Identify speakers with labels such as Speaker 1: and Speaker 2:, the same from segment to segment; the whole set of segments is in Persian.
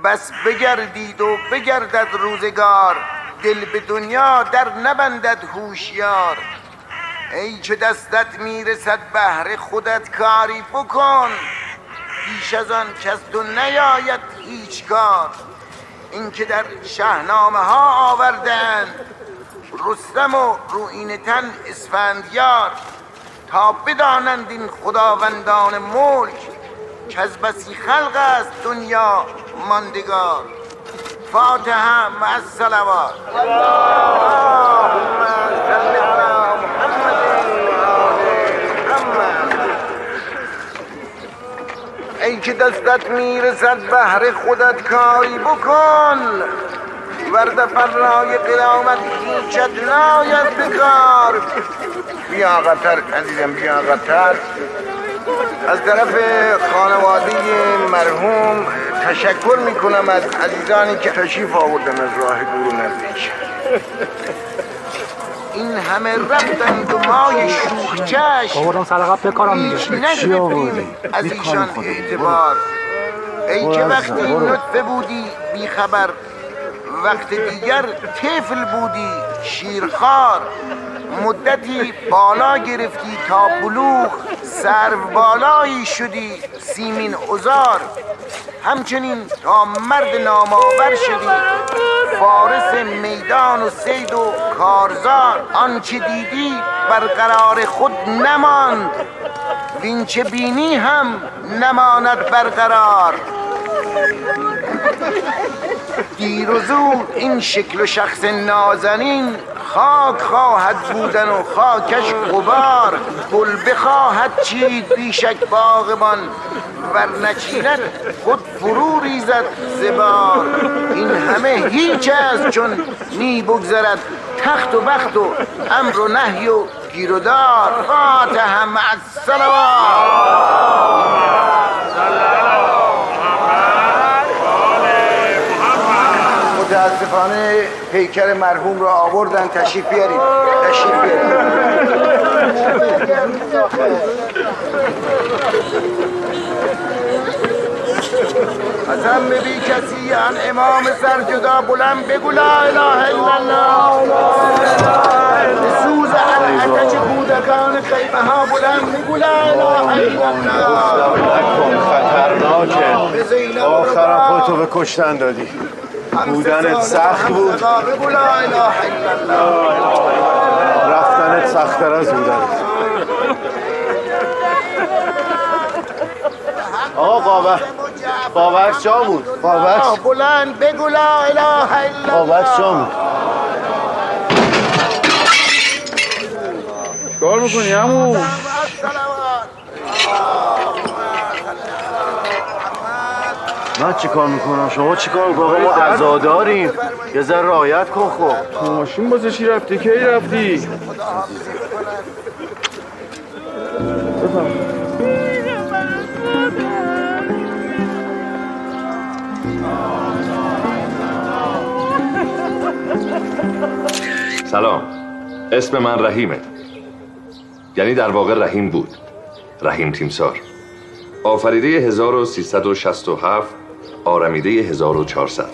Speaker 1: بس بگردید و بگردد روزگار، دل به دنیا در نبندد هوشیار. ای که دستت میرسد بهر خودت کاری بکن، پیش از آن کس تو نیاید هیچ کار. این که در شاهنامه ها آوردند رستم و رویین تن اسفندیار، تا بدانند این خداوندان ملک که از بسی خلق است دنیا ماندگار. فاتحه مع الصلوات. اللهم صل علی محمد و آل محمد. ای که دستت میرسد بهر خودت کاری بکن، ورد فرای قیامت هیچت ناید بکار. بیا قطر عزیزم، بیا قطر. از طرف خانواده مرحوم تشکر میکنم از عزیزانی که تشریف آوردن از راه دور و نزدیک. این همه رفتند و مای شوخ چشم،
Speaker 2: آوردم سرقب بکارم دیگه.
Speaker 1: هیچ نگرفتیم از ایشان اعتبار. ای که وقتی نطفه بودی بیخبر، وقت دیگر طفل بودی شیرخوار. مدتی بالا گرفتی تا بلوغ، سرو بالایی شدی سیمین عذار. همچنین تا مرد نامآور شدی، فارس میدان و صید و کارزار. آنچه دیدی برقرار خود نماند، وین چه بینی هم نماند برقرار. دیر و زود این شکل و شخص نازنین، خاک خواهد بودن و خاکش غبار. گل بخواهد چید بیشک باغبان، ور نچیند خود فرو ریزد زبار. این همه هیچ است چون می بگذرد تخت و بخت و امر و نهی و گیر و دار. فاتحه مع الصلوات. متاسفانه پیکر مرحوم را آوردن. تشریف بیارید، تشریف بیارید. قسم بی کسی ان امام سرجدا بلند بگو لا اله الا الله. به سوز الاتش کودکان خیمه ها بلند بگو لا اله الا الله.
Speaker 3: نکن، خطرناکه. آخرم خودتو به کشتن دادی. بودنت سخت بود،
Speaker 1: بگو لا اله الا الله.
Speaker 3: رفتنت سخت‌تر از بودنت. آقا قابرس جا بود. قابرس
Speaker 1: بلند بگو لا اله الا الله.
Speaker 3: قابرس جا بود.
Speaker 4: چیکار میکنی عمو؟
Speaker 3: من چی کار میکنم؟ شما چی کار میکنم؟ ما عزاداریم، یه ذره رعایت کن. خب
Speaker 4: تو ماشین بازه چی رفتی؟ کی رفتی؟
Speaker 5: سلام، اسم من رحیمه، یعنی در واقع رحیم بود، رحیم تیمسار. آفریده 1367، آرمیده 1400.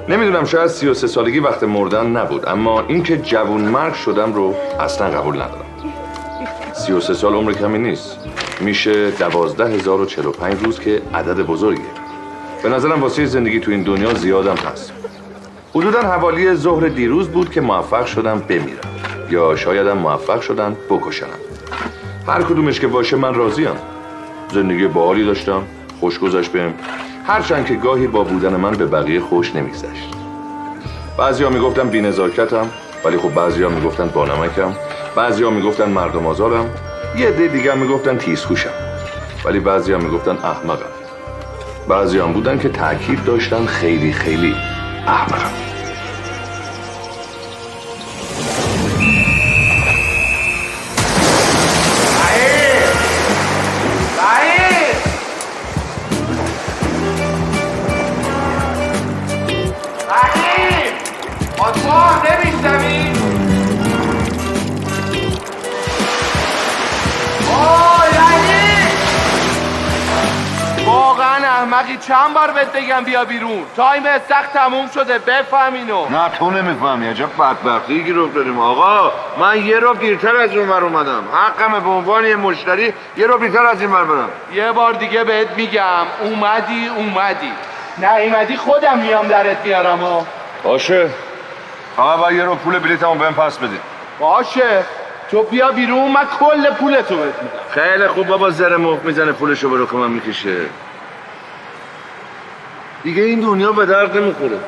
Speaker 5: نمیدونم، شاید 33 سالگی وقت مردن نبود، اما اینکه جوون مرگ شدم رو اصلا قبول ندارم. 33 سال عمر کمی نیست، میشه 12045 روز که عدد بزرگیه. به نظرم واسه زندگی تو این دنیا زیادم هست. حدوداً حوالی ظهر دیروز بود که موفق شدم بمیرم، یا شایدم موفق شدم بکشنم. هر کدومش که باشه من راضیم. زندگی باحالی داشتم، خوش گذشت بهم، هرچند که گاهی با بودن من به بقیه خوش نمیگذشت. بعضیا میگفتن بی‌نزاکتم، ولی خب بعضیا میگفتن بانمکم، بعضیا میگفتن مردم آزارم، یه عده دیگه میگفتن تیزهوشم، ولی بعضیا میگفتن احمقم. بعضیا هم بودن که تاکید داشتن خیلی خیلی احمقم.
Speaker 2: احمقی چند بار بهت بگم بیا بیرون. تایم سخت تموم شده، بفهم اینو.
Speaker 3: نه تو نمیفهمی، عجب بدبختی گیر افتادیم آقا. من یه رو دیرتر از اون ور اومدم، حقمه به عنوان یه مشتری یه رو دیرتر از این ور برم.
Speaker 2: یه بار دیگه بهت میگم اومدی نه ایمدی خودم میام درت میارم ها.
Speaker 3: باشه، فقط باید یه رو پول بلیتمو بهم پس بدی.
Speaker 2: باشه، تو بیا بیرون، من کل پولتو بهت میدم.
Speaker 3: خیلی خوب بابا، زر مخ میزنه پولشو برو که من میکشه. دیگه این دنیا به درد نمیخوره.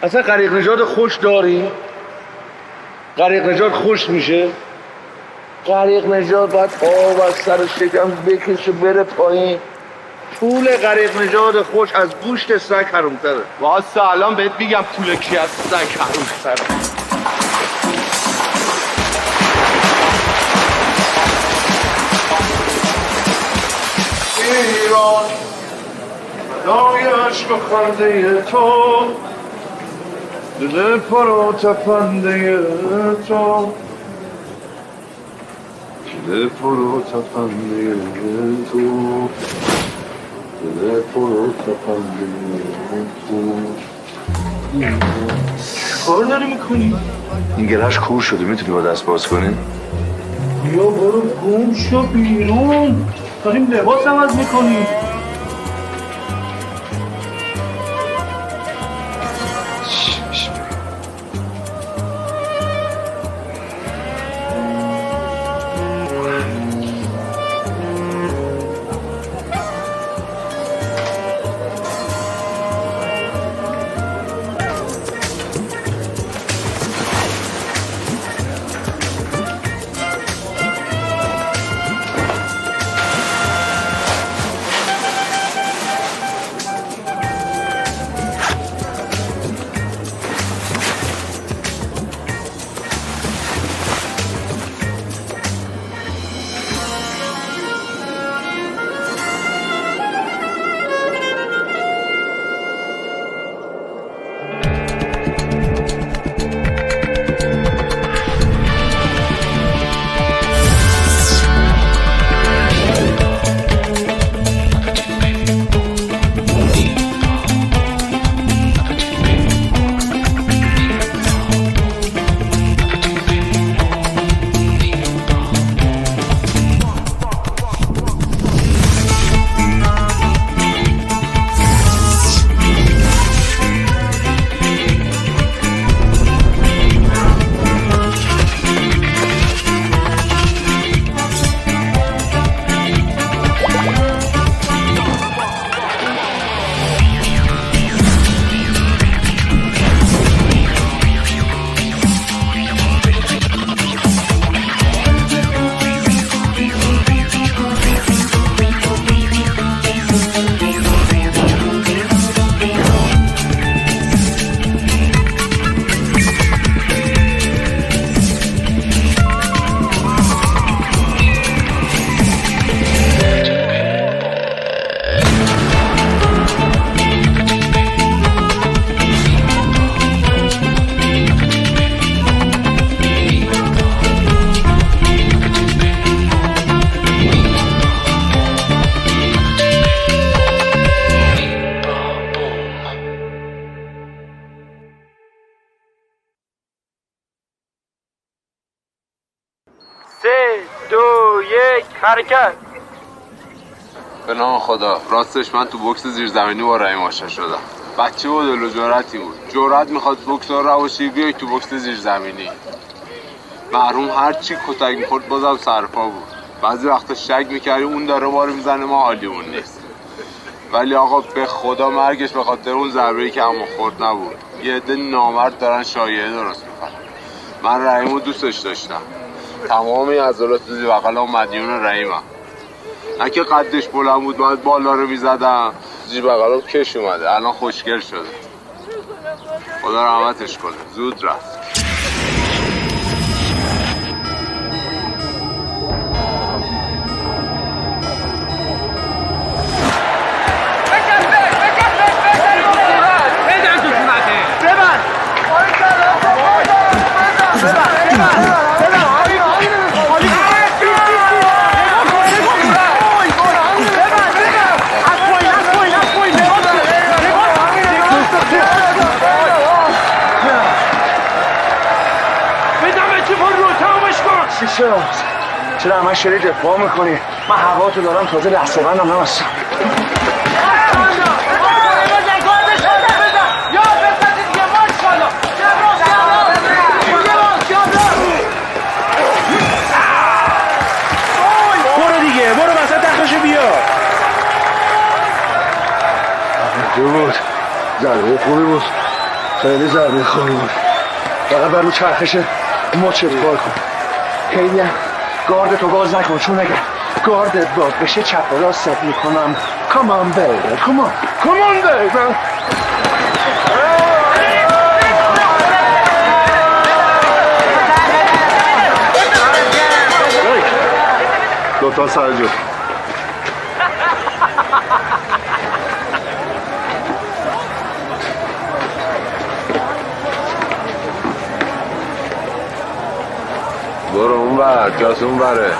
Speaker 3: اصلا غریق نژاد خوش داری؟ غریق نژاد خوش میشه؟ غریق نژاد باید آب از سر شکم بکشه بره پایین. پول غریق نژاد خوش از گوشت سگ حرومتره.
Speaker 2: واسه الان بهت میگم پول کی از سگ حرومتره.
Speaker 3: ایران فدای عشق و خنده تو، دل پر و تپنده تو، دل پر و تپنده تو، دل پر و تپنده تو.
Speaker 2: کار داری میکنی؟
Speaker 3: این گلش کور شده، میتونی با دست باز کنی؟
Speaker 2: یا برو گم شو بیرون، داریم لباس عوض میکنی. حرکت.
Speaker 6: به نام خدا، راستش من تو بوکس زیرزمینی با رحیم آشنا شدم. بچه با دل و جرأتی بود. جرأت میخواد بوکسور رواشی بیای تو بوکس زیرزمینی. محروم هر چی کتک میخورد بازم سرپا بود. بعضی وقتا شک میکردیم اون داره ما رو میزنه، ما حالیمون نیست. ولی آقا به خدا مرگش به خاطر اون ضربه‌ای که همون خورد نبود. یه عده نامرد دارن شایعه درست میکنن. من رحیمو دوستش داشتم. تمامی عضلات زیر بغلم مدیون رحیمم. نه که قدش بلند بود باید بالا رو میزدم، زیر بغلم کش اومده، الان خوشگل شده. خدا رحمتش کنه، زود رفت.
Speaker 3: چرا همه شری دفاع میکنی؟ من هوا تو دارم تازه لحظه بندم نمستم.
Speaker 4: برو دیگه، برو وسط تخشو بیا.
Speaker 3: جو بود، ضربه خوبی بود، خیلی ضربه خوبی بود. فقط بر رو چرخش مچت کار کن. خیلی هم گارد تو باز نکن، چون اگه گاردت باز بشه چپ و راست میکنم. Come on baby, come on, come on baby. لطفا سر جو.
Speaker 6: برو اون بر جاس اون بره.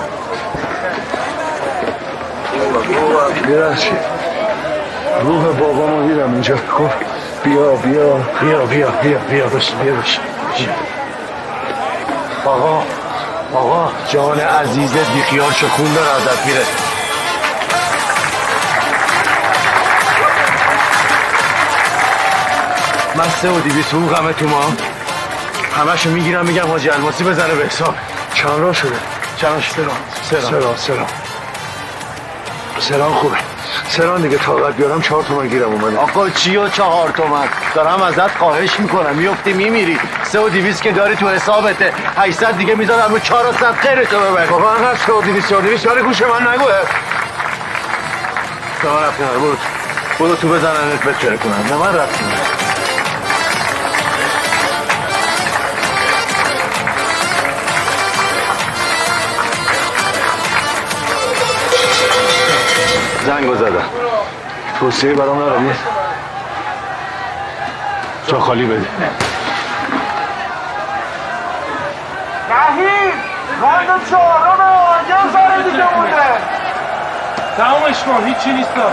Speaker 3: بیرش روح بابامو دیدم اینجا. خب بیا بیا بیا بیا بیا بیا بش بیا بش. آقا جان عزیزت بیخیال شو، خون داره ازت میره. من 3,200 حقوقمه تو ما همشو میگیرم میگم حاجی الماسی بزنه به حساب. چند راه شده؟ چند سران خوبه. سران دیگه طاقت بیارم 4 تومن گیرم اومده.
Speaker 7: آقا چی و 4 تومن؟ دارم ازت خواهش میکنم، میفتی میمیری. 3,200 که داری تو حسابته، 800 دیگه میذارم رو 400 خیرتو ببر.
Speaker 3: بابا انقدر 3,200 یاری گوش من نگوه.
Speaker 7: تو من رفتی ناره، برو تو بزننت بتره کنم.
Speaker 3: نه من رفتی زنگو زدم. توصیه برام نداری؟ جا خالی بده.
Speaker 4: رحیم راند 4 یه ذره دیگه مونده. تمامش کن، هیچی نیستا.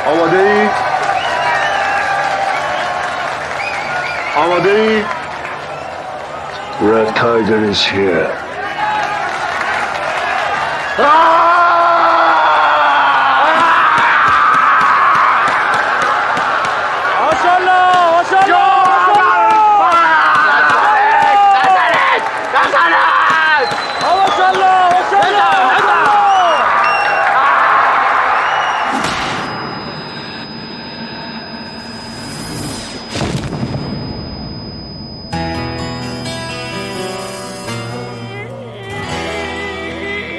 Speaker 3: آماده ای؟ Red Tiger is here.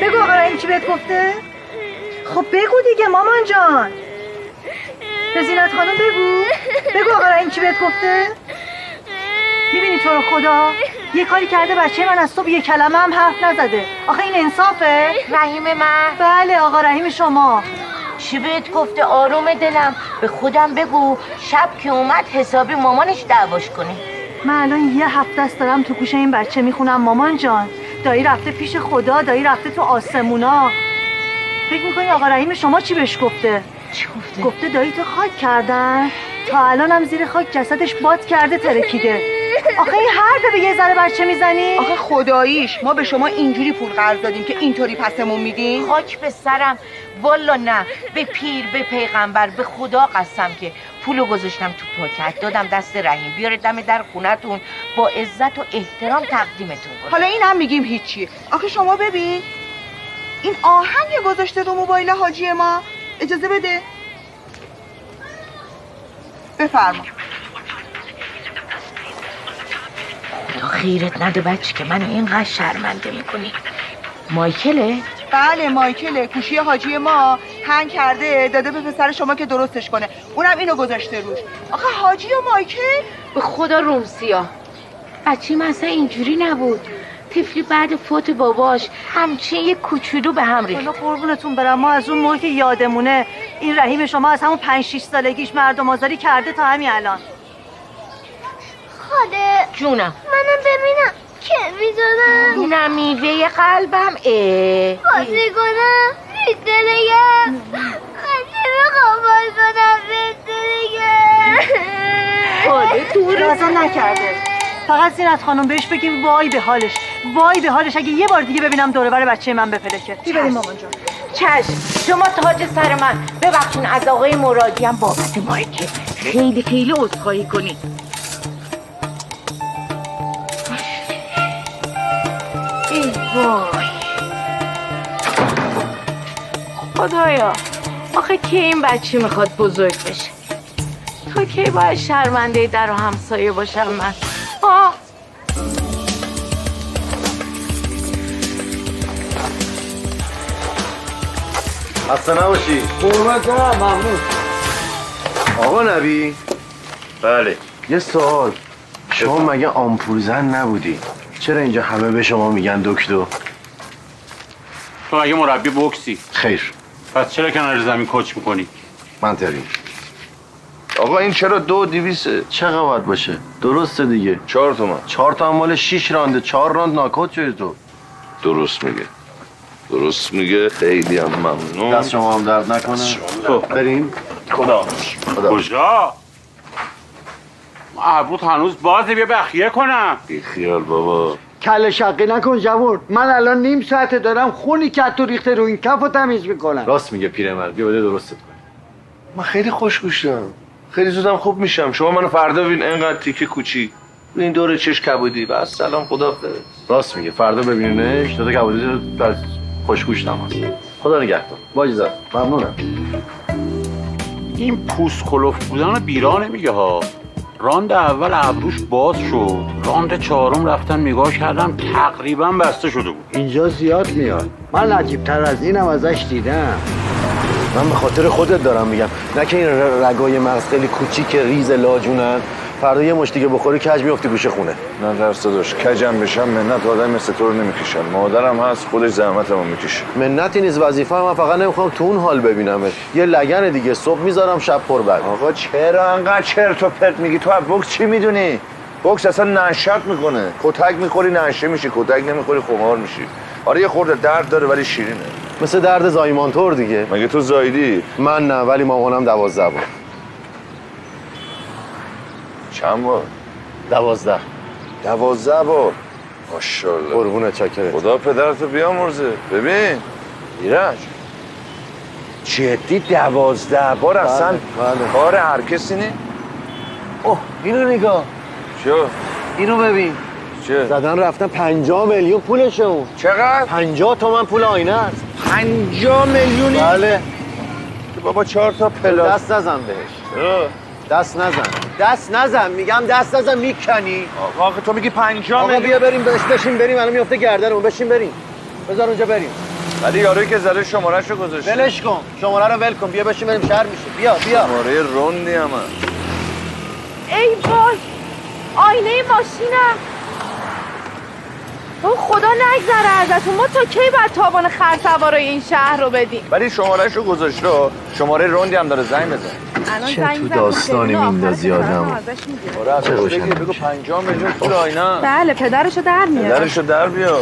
Speaker 8: بگو آقا رحیم چی بهت گفته؟ خب بگو دیگه مامان جان. به زینت خانم بگو آقا رحیم چی بهت گفته؟ میبینی تو رو خدا یه کاری کرده بچه من از صبح یه کلمه هم حرف نزده. آخه این انصافه؟
Speaker 9: رحیم من؟
Speaker 8: بله آقا رحیم شما.
Speaker 9: چی بهت گفته؟ آروم دلم، به خودم بگو. شب که اومد حسابی مامانش دعواش کنه.
Speaker 8: من الان یه هفته است دارم تو گوش این بچه میخونم مامان جان. دایی رفته پیش خدا، دایی رفته تو آسمونا. فکر میکنی آقا رحیم شما چی بهش گفته؟
Speaker 9: چی گفته؟
Speaker 8: گفته دایی تو خاک کردن، تا الان هم زیر خاک جسدش باد کرده ترکیده. آخه این حرفه به یه ذره بچه میزنی؟
Speaker 10: آخه خداییش ما به شما اینجوری پول قرض دادیم که اینطوری پسمون میدین؟
Speaker 9: خاک به سرم، والا نه. به پیر، به پیغمبر، به خدا قسم که پولو گذاشتم تو پاکت، دادم دست رحیم بیاره دم در خونتون، با عزت و احترام تقدیمتون کنم.
Speaker 10: حالا این هم میگیم هیچی. آخه شما ببین این آهنگ گذاشته رو موبایل حاجی ما. اجازه بده بفرما.
Speaker 9: خدا خیرت نده بچه که من اینقدر شرمنده میکنی. مایکله؟
Speaker 10: بله مایکله، گوشی حاجی ما هنگ کرده داده به پسر شما که درستش کنه، اونم اینو گذاشته روش. آخه حاجی و مایکل
Speaker 9: به خدا رومسیا بچه من اصلا اینجوری نبود. طفلی بعد فوت باباش همچین یه کوچولو به هم ریخت.
Speaker 8: حالا قربونتون برم، ما از اون موقع که یادمونه این رحیم شما از همون 5-6 سالگیش مردم آزاری کرده تا همین الان.
Speaker 11: خاله
Speaker 9: جونم
Speaker 11: منم ببینم که میدونم
Speaker 9: نمیوه قلبم.
Speaker 11: بازی کنم میتونم خیلی میخوام بازی کنم میتونم
Speaker 8: رضا نکرده. فقط زینت خانم بهش بگیم وای به حالش، وای به حالش اگه یه بار دیگه ببینم دوره بر بچه من بپلکه. بی بریم مامان جان.
Speaker 9: چشم، شما تاج سر من. ببخشین از آقای مرادی هم بابت مایکه خیلی خیلی عذرخواهی کنید. ای وای خدایا، آخه کی این بچه میخواد بزرگ بشه؟ تا کی باید شرمنده در و همسایه باشم من؟
Speaker 7: خسته نباشی.
Speaker 3: قربت دارم، ممنون.
Speaker 7: آقا نبی؟
Speaker 3: بله.
Speaker 7: یه سوال، شما مگه آمپول زن نبودی؟ چرا اینجا همه به شما میگن دکتر؟
Speaker 12: تو مگه مربی بوکسی؟
Speaker 7: خیر.
Speaker 12: پس چرا کنار زمین کوچ میکنی؟
Speaker 7: منطقی.
Speaker 5: آقا این چرا 2,200؟
Speaker 7: چقدر باید باشه؟ درسته دیگه.
Speaker 5: 4 تومن.
Speaker 7: 4 تا مال 6 رانده، 4 راند ناکوت شدی تو.
Speaker 5: درست میگه. درست میگه. خیلی هم ممنون.
Speaker 7: دست شما هم درد نکنه.
Speaker 12: تو
Speaker 7: بریم.
Speaker 12: خدا. کجا؟ ابروت هنوز بازه، بیا بخیه کنم.
Speaker 5: بی خیال بابا.
Speaker 13: کله شقی نکن جوون. من الان نیم ساعته دارم خونی که تو ریخته رو این کف رو تمیز میکنم.
Speaker 7: راست میگه پیرمرد، بیا بده درستت کنی.
Speaker 5: من خیلی خوشگوشم. خیلی زودم خوب میشم. شما منو فردا ببین اینقدر تیکه کوچی. این دور چش کبودی. بس سلام خداحافظ.
Speaker 7: راست میگه، فردا ببینینش داده کبودی در خوشگوش تماس. خدا نگهدار. با اجازه. ممنونم.
Speaker 12: این پوست کلوف بودن بیرا نمیگه ها. راند اول ابروش باز شد، راند چهارم رفتن نگاه کردم تقریبا بسته شده بود.
Speaker 13: اینجا زیاد میاد. من عجیب تر از اینم ازش دیدم.
Speaker 7: من به خاطر خودت دارم میگم، نه که این رگای مغز خیلی کوچیک ریز لاجونن، فردا یه مشت دیگه بخوری کج میافتی گوشه خونه.
Speaker 5: نه درست داشت. کجم بشم منت آدم مثل تو رو نمیکشم. مادرم هست خودش زحمتمو میکشه.
Speaker 7: منتی نیست، وظیفه من فقط نمیخوام تو اون حال ببینمت. یه لگن دیگه صبح میذارم شب پر بعد.
Speaker 5: آقا چرا انقدر چرت و پرت میگی؟ تو از بوکس چی میدونی؟ بوکس اصلا نشات میکنه. کتک میخوری نشه میشی، کتک نمیخوری خمار میشی. آره یه خورده درد داره ولی شیرینه.
Speaker 7: مثل درد زایمانتور دیگه.
Speaker 5: مگه تو زایدی؟
Speaker 7: من نه، ولی مامانم 12 بار.
Speaker 5: چند بار؟
Speaker 7: 12.
Speaker 5: 12 بار. ماشاءالله.
Speaker 7: قربونت چاکره.
Speaker 5: خدا پدرتو بیامرزه. ببین ایرج جدی 12 بار اصلا کار هر کسی نی؟
Speaker 7: اوه اینو نگاه.
Speaker 5: چه؟
Speaker 7: اینو ببین.
Speaker 5: چه؟
Speaker 7: زدن رفتن 50 میلیون پولشه اون.
Speaker 5: چقدر؟
Speaker 7: 50 تومن پول آینه است.
Speaker 5: 50 میلیونی؟
Speaker 7: بله.
Speaker 5: بابا 4 تا پلاس.
Speaker 7: دست نزن بهش. دست نزن. دست نزن، میگم دست نزن میکنی.
Speaker 5: آقا تو میگی 50
Speaker 7: آقا بیا بریم بهش، بشین بریم، الان میفته گردنمون. بشین بریم. بذار اونجا بریم.
Speaker 5: ولی یارویی که زده شماره‌شو گذاشته.
Speaker 7: ولش کن. شماره رو ول کن. بیا بشین بریم، شهر میشه. بیا.
Speaker 5: شماره روندی هم.
Speaker 9: ای وای، آینه ماشینم. خدا نگذره ازتون. ما تا کی باید تاوان خرسوارای این شهر رو بدیم؟
Speaker 5: ولی شماره‌شو گذاشته. شماره روندی هم داره، زنگ بزن.
Speaker 7: چه تو داستانی میندازی آدم.
Speaker 5: چه روشن بگو 50 میلیون پول آینه.
Speaker 10: بله پدرشو در میاد.
Speaker 5: پدرشو در بیار.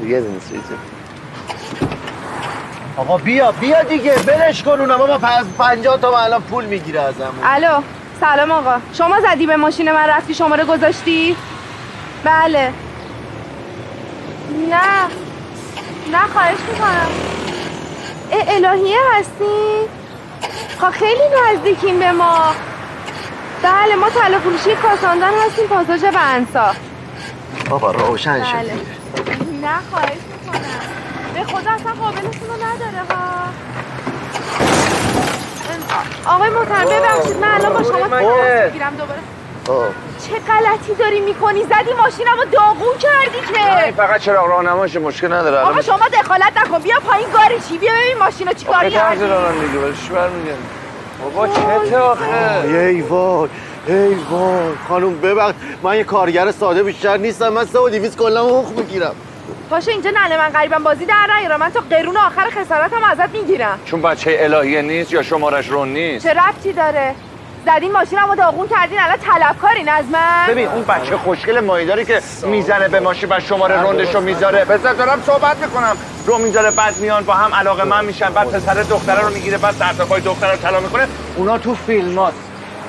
Speaker 7: یه دونه سیزه. آقا بیا دیگه، بلش کن اونم. بابا 50 تومن الان پول میگیره ازمون.
Speaker 10: الو سلام آقا، شما زدی به ماشین من رفتی شماره گذاشتی؟ بله. نه خواهش میکنم. الهیه هستی؟ خب خیلی نزدیکیم به ما. بله ما طلا فروشی کاساندن هستیم، پاساژ بنسا.
Speaker 7: بابا روشن شد.
Speaker 10: بله. نه خواهش میکنم. به خدا اصلا قابلتون رو نداره ها. آقای محترم ببخشید من الان با شما تماس میگیرم دوباره. چه غلطی داری میکنی؟ زدی ماشینمو داغون کردی که.
Speaker 5: این فقط چراغ راهنماشه، مشکل نداره.
Speaker 10: آقا شما دخالت نکن، بیا پایین گاری چی، بیا ببین ماشینو چیکار کردی.
Speaker 5: چه راه میگه ولی چی برمیگردی؟ بابا چته آخه؟
Speaker 7: ای وای خانوم ببخش، من یه کارگر ساده بیشتر نیستم. من 3,200 کلا حقوق میگیرم.
Speaker 10: پاشو اینجا ننه من غریبم بازی در نیارم. من تا قرون آخر خسارتم ازت میگیرم.
Speaker 5: چون بچه الهیه نیست یا شمارش رون نیست؟
Speaker 10: چه ربطی داره؟ زدین ماشینمو داغون کردین الان طلبکارین از من؟
Speaker 7: ببین اون بچه خوشگل مایداری که میزنه به ماشین و شماره رندشو میذاره، بذار دارم صحبت میکنم، رو میذاره، بعد میان با هم علاقه‌مند میشن، بعد پسر دختره رو میگیره، بعد سر تا پای دختره رو طلا میکنه. اونا تو فیلماست.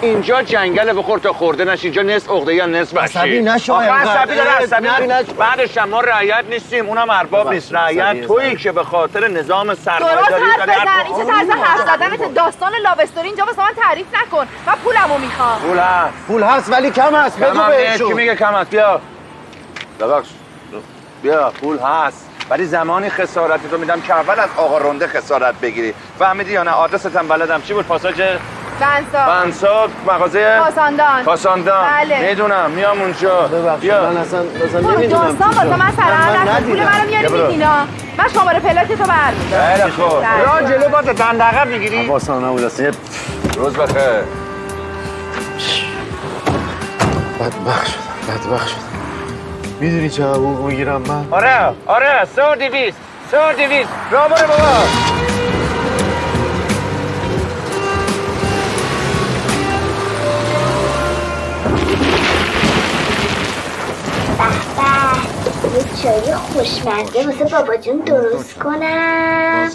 Speaker 7: اینجا جنگل بخور تا خورده نشی، اینجا نصف عقده یا نصف بشی. عصبی نشو. عصبی داره، عصبی نشو. بعدش ما رعیت نیستیم، اونم ارباب نیست. رعیت تویی که به خاطر نظام سرمایه‌داری
Speaker 10: درست حرف بزن. این چه طرز حرف زدنت؟ داستان لاو استوری اینجا واسه من تعریف نکن. من پولمو میخوام.
Speaker 7: پول هست ولی کم هست. بگو بهشون. کی میگه کم هست؟ بیا. ببخش. بیا پول هست. ولی زمانی خسارت تو میدم که اول از آقا رنده خسارت بگیری. فهمیدی یا نه؟ آدرست هم بلدم. چی بود؟ پاساژ بنسا مغازه کاساندان.
Speaker 10: بله.
Speaker 7: میدونم میام اونجا. بیا.
Speaker 13: من اصلا نمیدونم.
Speaker 10: داستان واسه من سرعت نکن. پول منو میاری میدینا. من شماره پلاک تو برمی‌دارم.
Speaker 7: خیلی خوب. راه جلو باز دندقه میگیری؟
Speaker 13: حواسم نبود اصلا.
Speaker 5: روز بخیر.
Speaker 13: بدبخت شدم. میدونی چه حقوق میگیرم من؟
Speaker 7: آره 200 راه بره بابا.
Speaker 11: یه چای خوشمزه واسه بابا جون درست کنم.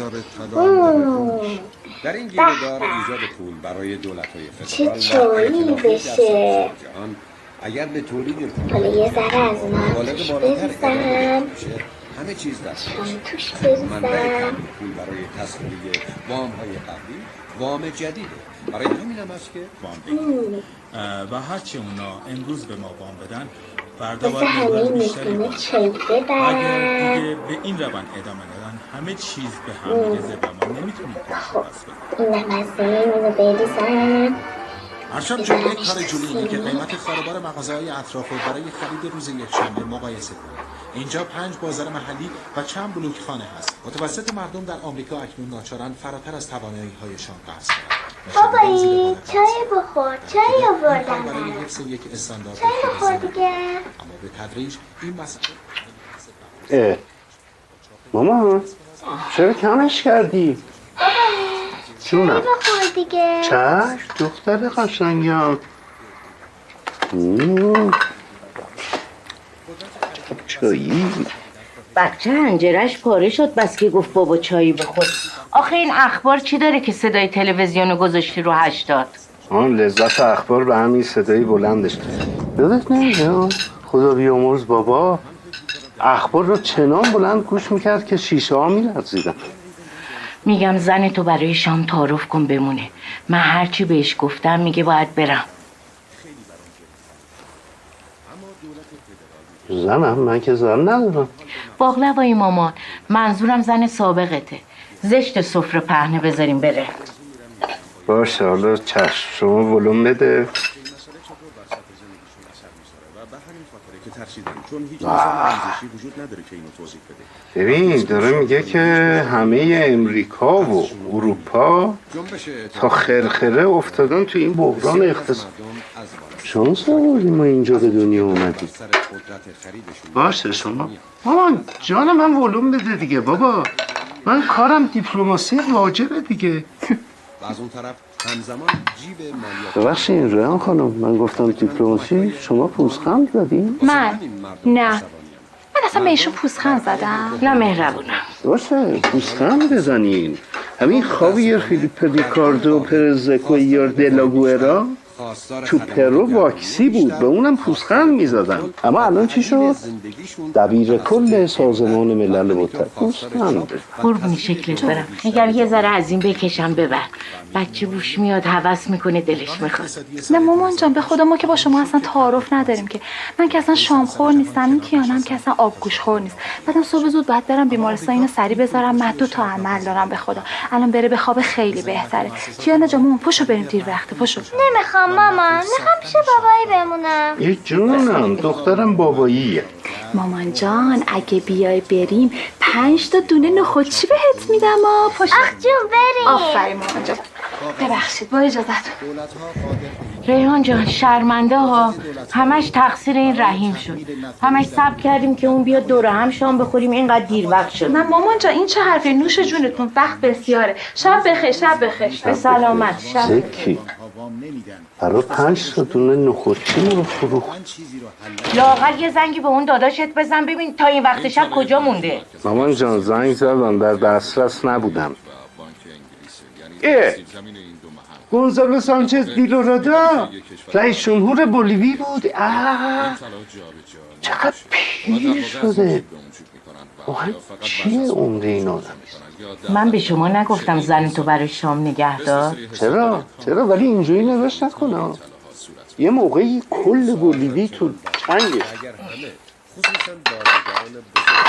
Speaker 14: در این گیردار ایجاد پول برای دولت‌های
Speaker 11: چه چایی بشه.
Speaker 14: اگر به تولید
Speaker 11: حالا یه ذره از اونها توش بریزم.
Speaker 14: همه چیز دست
Speaker 11: توش بریزم.
Speaker 14: پول برای تسهیل وام‌های قبلی وام جدیده. برای همینم است که وام بگیرید و هرچی اونا امروز به ما وام بدن فردا باید مقدار بیشتری وام بدن. اگر دیگه به این روند ادامه دادن همه چیز به هم میرزه و ما نمیتونیم بس بدیم.
Speaker 11: اینم از اینو بریزم.
Speaker 14: ارشم جون یک کار جولی که قیمت خاربار مغازه‌های اطراف رو برای خرید روز یکشنبه مقایسه کنید. اینجا 5 بازار محلی و چند بلوک خانه هست. متوسط مردم در آمریکا اکنون ناچارن فراتر از توانایی‌هایشان قرض کنند.
Speaker 11: بابایی چای بخور. چای آوردم
Speaker 14: برای حفظ یک استاندارد
Speaker 11: چای بخور دیگه.
Speaker 14: اما به تدریج این مسئله
Speaker 12: مامان چرا کمش کردی؟
Speaker 11: چای بخور دیگه.
Speaker 12: چشم دختر قشنگم. چایی
Speaker 9: بچه انجرش پاره شد بس که گفت بابا چایی بخور. آخه این اخبار چی داره که صدای تلویزیونو گذاشتی رو 80؟
Speaker 12: لذت اخبار به همین صدای بلندش. یادت نمیاد خدا بیامرز بابا اخبار رو چنان بلند گوش میکرد که شیشه ها میلرزیدن.
Speaker 9: میگم زن تو برای شام تعارف کن بمونه. من هرچی بهش گفتم میگه باید برم.
Speaker 12: زنم؟ من که زن ندارم.
Speaker 9: باقلوای مامان، منظورم زن سابقته. زشت سفره پهنه بذاریم بره.
Speaker 12: باشه حالا چشم شما ولوم بده. ببین داره میگه که همه امریکا و اروپا تا خرخره افتادن تو این بحران اقتصادی. شانس آوردیم ما اینجا به دنیا اومدیم. باشه شما مامان جان من ولوم بده دیگه بابا. من کارم دیپلماسی واجبه دیگه.
Speaker 14: از اون طرف همزمان جیب مالیات.
Speaker 12: ببخشید ریحان خانم من گفتم دیپلماسی شما پوزخند زدی؟
Speaker 10: من نه من اصلا بهشون پوزخند زدم.
Speaker 9: نه مهربونم.
Speaker 12: باشه پوزخند بزنین. همین خاویر فیلیپ ریکاردو پرزکویار دلاگوئرا تو پرو واکسی بود به اونم پوزخند میزدن. اما الان چی شد؟ دبیر کل سازمان ملل متحد پوزخند.
Speaker 9: قربونی شکلت برم. میگم یه ذره از این بکشم ببر. بچه بوش میاد هوس میکنه دلش میخواد.
Speaker 10: نه مامان جان به خدا ما که با شما اصلا تعارف نداریم که. من که اصلا شامخور نیستم. این کیانم که اصلا آبگوش خور نیست. بعدم صبح زود باید برم بیمارستان اینو سری بذارم. من 2 تا عمل دارم به خدا. الان بره به خواب خیلی بهتره. کیانا جان مامان پاشو بریم دیر وقته پاشو.
Speaker 11: نمیخوام مامان. میخوام پیش بابایی بمونم.
Speaker 12: یه جونم دخترم باباییه.
Speaker 10: مامان جان اگه بیای بریم 5 تا دونه نخودچی بهت میدم. پاشو.
Speaker 11: آخ جون بریم.
Speaker 10: آفرین مامان جان. ببخشید با اجازت.
Speaker 9: ریحان جان شرمنده ها. همش تقصیر این رحیم شد. همش صبر کردیم که اون بیاد دور هم شام بخوریم اینقدر دیر وقت شد.
Speaker 10: نه مامان جان این چه حرفی؟ نوش جونتون وقت بسیاره. شب بخیر شب بخیر.
Speaker 9: به سلامت. شب
Speaker 12: زکی برای 5 تا دونه نخودچین رو فروخت.
Speaker 9: لااقل یه زنگی به اون داداشت بزن ببین تا این وقت شب کجا مونده.
Speaker 12: مامان جان زنگ زدم، در دسترس نبودم. گونزالو سانچز ویلورادا رئیس جمهور بولیوی بود. چقدر پیر شده. چیه عمر این آدم؟
Speaker 9: من به شما نگفتم زن تو برای شام نگه دار؟
Speaker 12: چرا ولی اینجوری نگاش نکنه. یه موقعی کل بولیوی تو چنگه.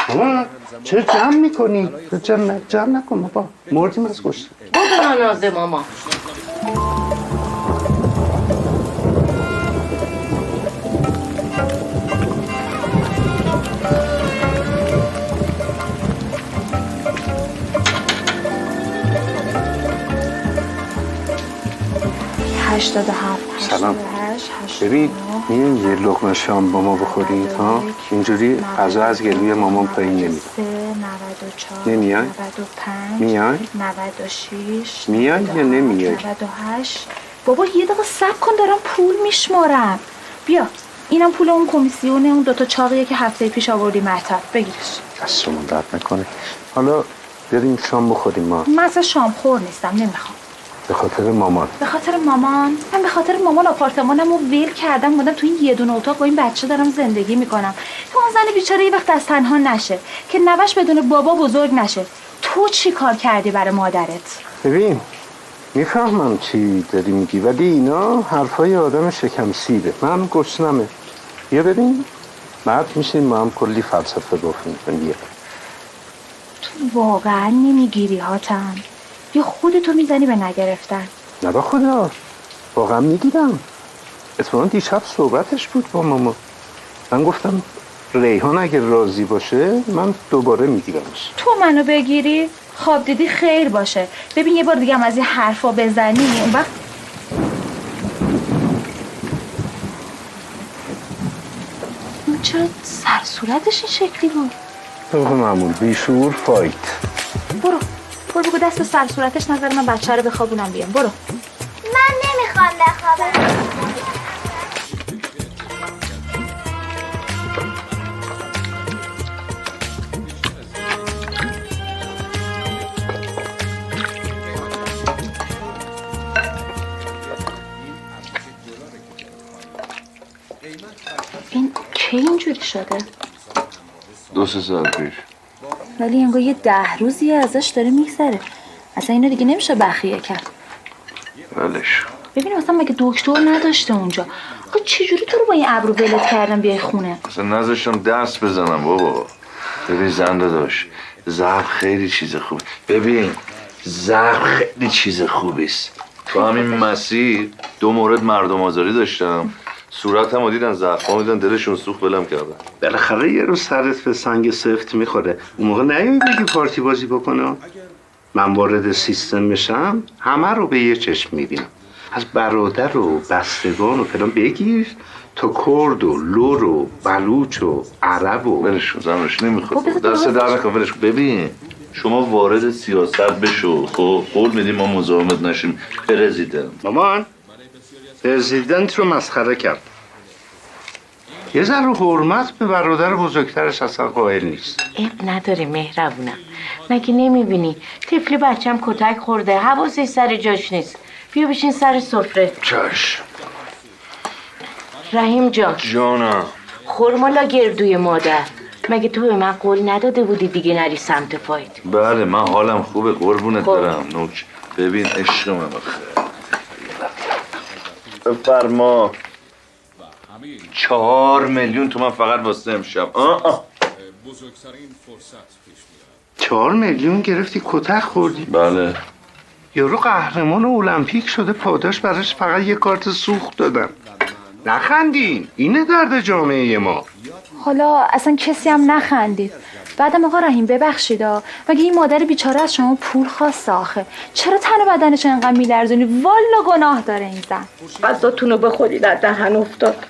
Speaker 12: ماما چرا جمع میکنی؟ جمع نکن بابا، مردیم از گشت.
Speaker 9: بودو نازه ماما.
Speaker 12: سلام. ببین می‌بینی یه لقمه شام با ما بخورید ها؟ اینجوری غذا از گلوی مامان پایین نمیره.
Speaker 15: 94
Speaker 12: نمیای؟
Speaker 15: 95
Speaker 12: میای؟
Speaker 15: 96
Speaker 12: میای یا نمیای؟
Speaker 15: 98 بابا یه دقیقه صبر کن دارم پول میشمارم. بیا اینم پول اون کمیسیونه اون 2 تا چاقیه که هفته پیش آوردی مطب بگیرش.
Speaker 12: دستمون درد نکنه. حالا بریم شام بخوریم ما.
Speaker 15: من اصلا شام خور نیستم نمیخوام.
Speaker 12: به خاطر مامان.
Speaker 15: به خاطر مامان؟ من به خاطر مامان آپارتمانمو ویل کردم اومدم تو این یه دونه اتاق با این بچه دارم زندگی میکنم که اون زن بیچاره یه وقت از تنها نشه که نوش بدون بابا بزرگ نشه. تو چی کار کردی برای مادرت؟
Speaker 12: ببین میفهمم چی داری میگی ولی اینا حرفای آدم شکم سیره. من گشنمه. بیا ببین بعد میشیم ما هم کلی فلسفه گفتیم. بیا
Speaker 15: تو واقعا نمیگیری هاتم یا خودتو میزنی به نگرفتن؟
Speaker 12: نه با خدا واقعا میگیرم. اتفاقا دیشب صحبتش بود با ماما. من گفتم ریحان اگه راضی باشه من دوباره میگیرمش.
Speaker 15: تو منو بگیری؟ خواب دیدی خیر باشه. ببین یه بار دیگه هم از این حرفا بزنی اون وقت چرا سر صورتش این شکلی بود؟
Speaker 12: طبق معمول بیشور فایت.
Speaker 15: برو بگو دست سر صورتش نظر من بچه رو بخوابونم بیام. برو.
Speaker 11: من نمیخوام بخوابم.
Speaker 15: این کی اینجوری شده؟
Speaker 5: 2-3 ساعت پیش.
Speaker 15: ولی انگار یه 10 روزیه ازش داره میگذره. اصلا اینو دیگه نمیشه بخیه کرد.
Speaker 5: ولش.
Speaker 15: ببین مثلا مگه دکتر نداشته اونجا؟ آخه چجوری تو رو با این ابرو ولت کردن بیای خونه؟
Speaker 5: اصلا نذاشتم دست بزنم بابا. ببین زنده داشت زخم خیلی چیز خوب. ببین زخم خیلی چیز خوبیست. تو همین مسیر 2 مورد مردم آزاری داشتم. صورتمو دیدن زخمامو دیدن دلشون سوخت بلم کردن.
Speaker 12: بالاخره یه روز سرت به سنگ سفت میخوره. اون موقع نیایی بگی پارتی بازی بکنم. من وارد سیستم بشم همه رو به یه چشم میبینم. از برادر و بستگان و فلان بگیر تا کرد و لور و بلوچ و عرب و
Speaker 5: ولش کن زنش نمیخواد. دست در نکن ولش کن. ببین شما وارد سیاست بشو. خب قول میدیم ما مزاحمت نشیم. پرزیدنت
Speaker 12: مامان پرزیدنت رو مسخره کرد. یه ذره حرمت به برادر بزرگترش اصلا قائل نیست.
Speaker 9: عیب نداره مهربونم. مگه نمیبینی طفلی بچم کتک خورده حواسش سر جاش نیست. بیا بشین سر سفره.
Speaker 5: چشم.
Speaker 9: رحیم جان.
Speaker 5: جانم.
Speaker 9: خرمالا گردوی مادر. مگه تو به من قول نداده بودی دیگه نری سمت فایت؟
Speaker 5: بله من حالم خوبه قربونت برم. نوک ببین عشق من بفرما. 4 میلیون تومان فقط واسه امشب.
Speaker 12: 4 میلیون گرفتی کتک خوردی؟
Speaker 5: بله.
Speaker 12: یارو قهرمان المپیک شده پاداش براش فقط یه کارت سوخت دادن. نخندین اینه درد جامعه ما.
Speaker 15: حالا اصلا کسی هم نخندید. بعدم آقا رحیم ببخشید مگه این مادر بیچاره از شما پول خواسته آخه؟ چرا تن و بدنش انقدر میلرزونی؟ والا گناه داره این زن.
Speaker 9: غذاتونو بخورید در دهن افتاد.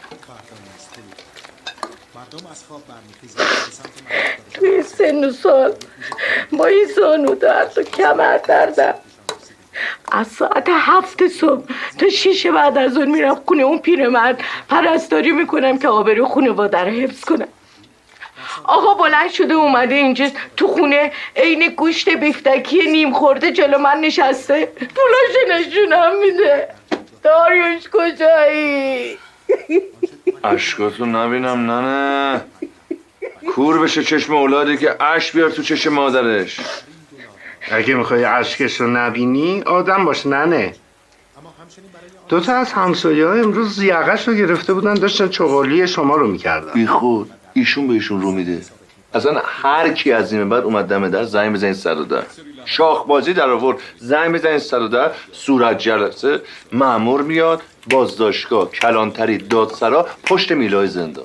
Speaker 9: توی سن و سال با این زانو درد و کمر دردم از ساعت 7 صبح تا 6 بعد از اون میرم خونه اون پیرمرد پرستاری میکنم که آبرو خانواده رو حفظ کنم. آقا بلند شده اومده اینجا تو خونه عین گوشت بیفتکی نیم خورده جلو من نشسته پولاشو نشونم میده. داریوش کجایی؟
Speaker 5: اشکاتو نبینم ننه. کور بشه چشم اولاده که اشک بیار تو چشم مادرش.
Speaker 12: اگه میخوای اشکش رو نبینی آدم باش ننه. دوتا از همسایه ها امروز یقش رو گرفته بودن داشتن چغالی شما رو میکردن.
Speaker 5: بی خود ایشون بهشون رو میده. اصلا هر کی از این بعد اومد دم در زنگ بزنید 110 شاخ بازی در آورد زنگ بزنید 110 صورت جلسه مأمور میاد بازداشتگاه کلانتری دادسرا پشت میلای زندان.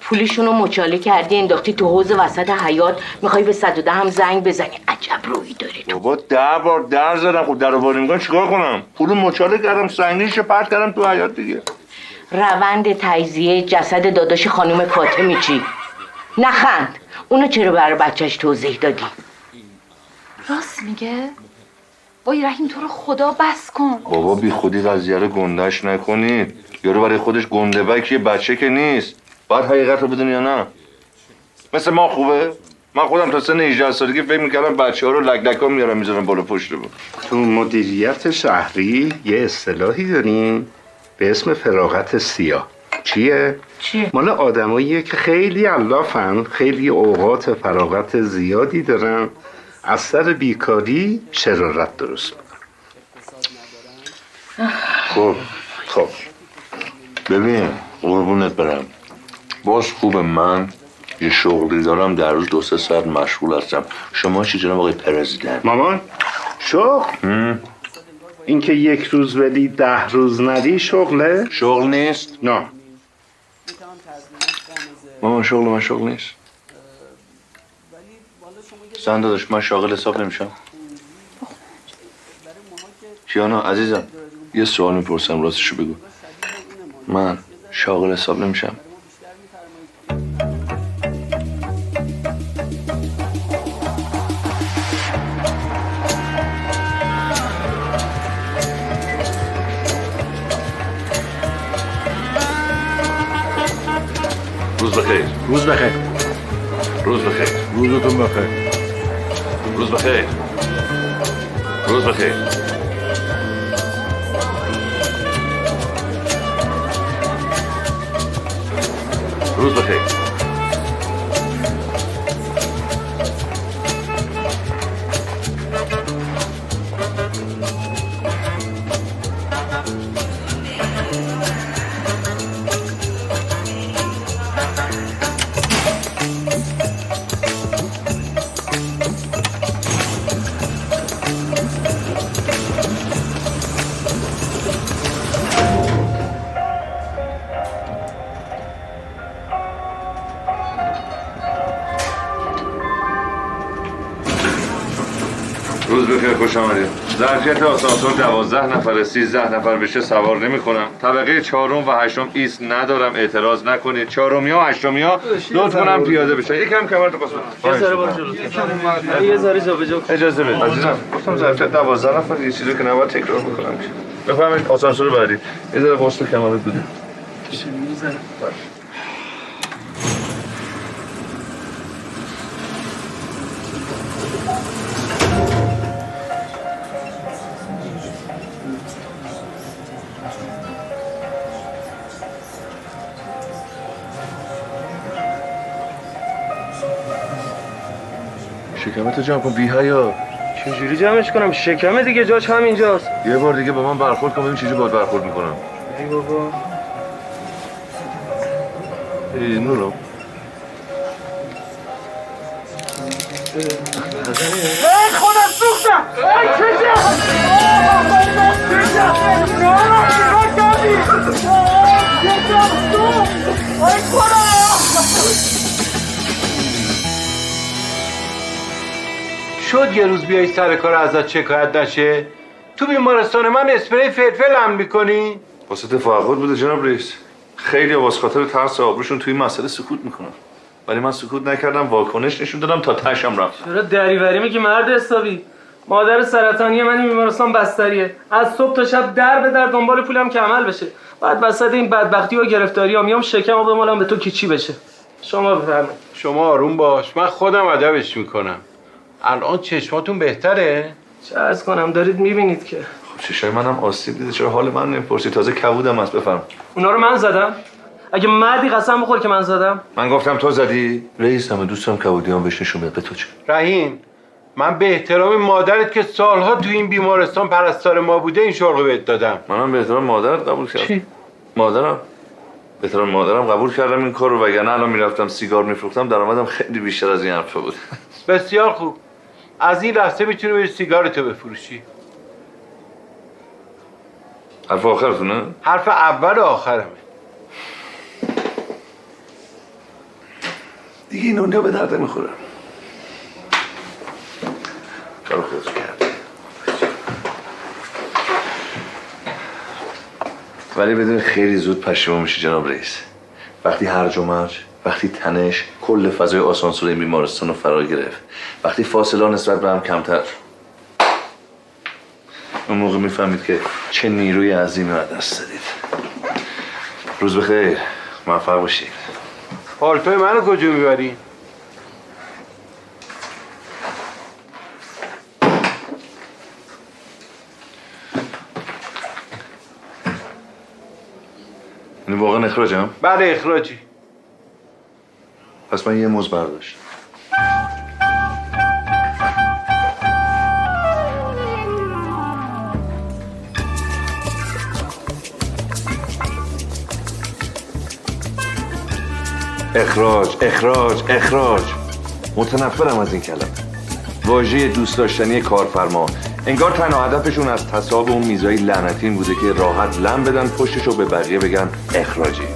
Speaker 9: پولیشونو مچاله کردی انداختی تو حوض وسط حیاط میخوای به 110 هم زنگ بزنی. عجب روی داری تو.
Speaker 5: بابا 10 بار در زدم. خب در آواری میکنم چیکار کنم؟ پولو مچاله کردم سنگینشو پرت کردم تو حیاط دیگه.
Speaker 9: روند تجزیه جسد داداش خانم فاطمی چی؟ نخند. اونو چرا برای بچهش توضیح دادی؟
Speaker 15: راست میگه؟ وای رحیم تو رو خدا بس کن.
Speaker 5: بابا بی خودی قضیه رو گندش نکنید. یارو برای خودش گنده بکیه بچه که نیست. باید حقیقت رو بدونی یا نه؟ مثل ما خوبه؟ من خودم تا سن 18 سالگی فکر میکردم بچه ها رو لگلکا میارم میذارم بالا پشت بود.
Speaker 12: تو مدیریت شهری یه اصطلاحی داریم به اسم فراغت سیاه. چیه؟ مال آدماییه که خیلی علافن، خیلی اوقات فراغت زیادی دارن، از سر بیکاری شرارت درست میکنن.
Speaker 5: خب ببین قربونت برم باز خوبه من یه شغلی دارم در روز 2-3 ساعت مشغول هستم. شما چی جناب آقای پرزیدنت؟
Speaker 12: مامان شغل؟ اینکه یک روز بدی 10 روز ندی شغله؟
Speaker 5: شغل نیست؟
Speaker 12: نه
Speaker 5: مامان شغل من شغل نیست. زن داداش من شاغل حساب نمیشم. کیانا عزیزم یه سوال میپرسم راستشو بگو. من شاغل حساب نمیشم. روز بخیر.
Speaker 3: روز بخیر.
Speaker 5: روز بخیر.
Speaker 3: روزتون بخیر.
Speaker 5: روز بخیر. روز بخیر. روز بخیر. روز بخیر خوش آمدید. ظرفیت آسانسور 12 نفره 13 نفر بشه سوار نمی کنم. طبقه 4 و 8 ایست ندارم اعتراض نکنید. 4 و 8 لطف کنم پیاده بشن. یکم کمرتو قصد.
Speaker 4: یه ذره برو جلو. یه ذره جابجا کن.
Speaker 5: اجازه بدید. عزیزم گفتم ظرفیت 12 نفر یه چیزی که نباید تکرار بکنم. بفهمید آسانسور بعدی. یه ذره قصد کمرت بده. شکمتو جمع کن بی حیا.
Speaker 4: چجوری جمعش کنم؟ شکمه دیگه جاش همینجاست.
Speaker 5: یه بار دیگه با من برخورد کن ببین چجوری باید برخورد میکنم.
Speaker 4: ای بابا.
Speaker 5: ای نورو.
Speaker 4: ای خودم سوختم. ای چجا.
Speaker 16: شد یه روز بیای سر کار ازت شکایت نشه؟ تو بیمارستان من اسپری فلفل هم میکنی؟
Speaker 5: واسه تفاوت بوده جناب رئیس. خیلی واسه خاطر ترس آبروشون توی مسئله سکوت میکنن. ولی من سکوت نکردم واکنش نشون دادم تا تشم رفت.
Speaker 4: چرا دریوری میگی مرد حسابی؟
Speaker 17: مادر سرطانی من این بیمارستان بستریه. از صبح تا شب در به در دنبال پولم که عمل بشه. بعد وسط این بدبختی و گرفتاری ها میام شکمو بمالم به تو که چی بشه. شما بفرمایید.
Speaker 16: شما آروم باش، من خودم ادبش میکنم. الان چشماتون بهتره؟
Speaker 17: چه عرض کنم، دارید میبینید که.
Speaker 5: خب چشای منم آسیب دیده، چرا حال من نمیپرسی؟ تازه کبودم هست. بفرم.
Speaker 17: اونا رو من زدم؟ اگه مردی قسم بخور که من زدم؟
Speaker 5: من گفتم تو زدی؟ رئیسم دوستم کبودیام بهش نشون بده. به تو چه؟
Speaker 16: رحیم، من به احترام مادرت که سالها تو این بیمارستان پرستار ما بوده این شغل بهت دادم.
Speaker 5: منم به احترام مادرت قبول کردم.
Speaker 16: چی؟
Speaker 5: مادرم؟ به احترام مادرم قبول کردم این کار رو، وگرنه الان میرفتم سیگار میفروختم درآمدم خیلی بیشتر از این حرفا بود.
Speaker 16: بسیار خوب. از این لحظه میتونی بری سیگارتو بفروشی.
Speaker 5: حرف آخرتونه؟
Speaker 16: حرف اول و آخرمه.
Speaker 5: دیگه این دنیا به درد نمیخوره. کار خودت کرد. ولی بدون خیلی زود پشیمون میشی جناب رئیس. وقتی هرج و مرج، وقتی تنش کل فضای آسانسور این بیمارستان رو فرا گرفت، وقتی فاصله نسبت به هم کمتر، اون موقع میفهمید که چه نیروی عظیمی رو دست دادید. روز بخیر، موفق باشید.
Speaker 16: پالتوی منو کجا میبری؟
Speaker 5: این واقعا اخراجم؟
Speaker 16: بله اخراجی.
Speaker 5: پس من یه موز برداشت. اخراج، اخراج، اخراج. متنفرم از این کلمه. واژه دوست داشتنی کارفرما. انگار تنها هدفشون از تصاحب اون میزای لعنتی این بوده که راحت لم بدن پشتشو به بقیه بگن اخراجی.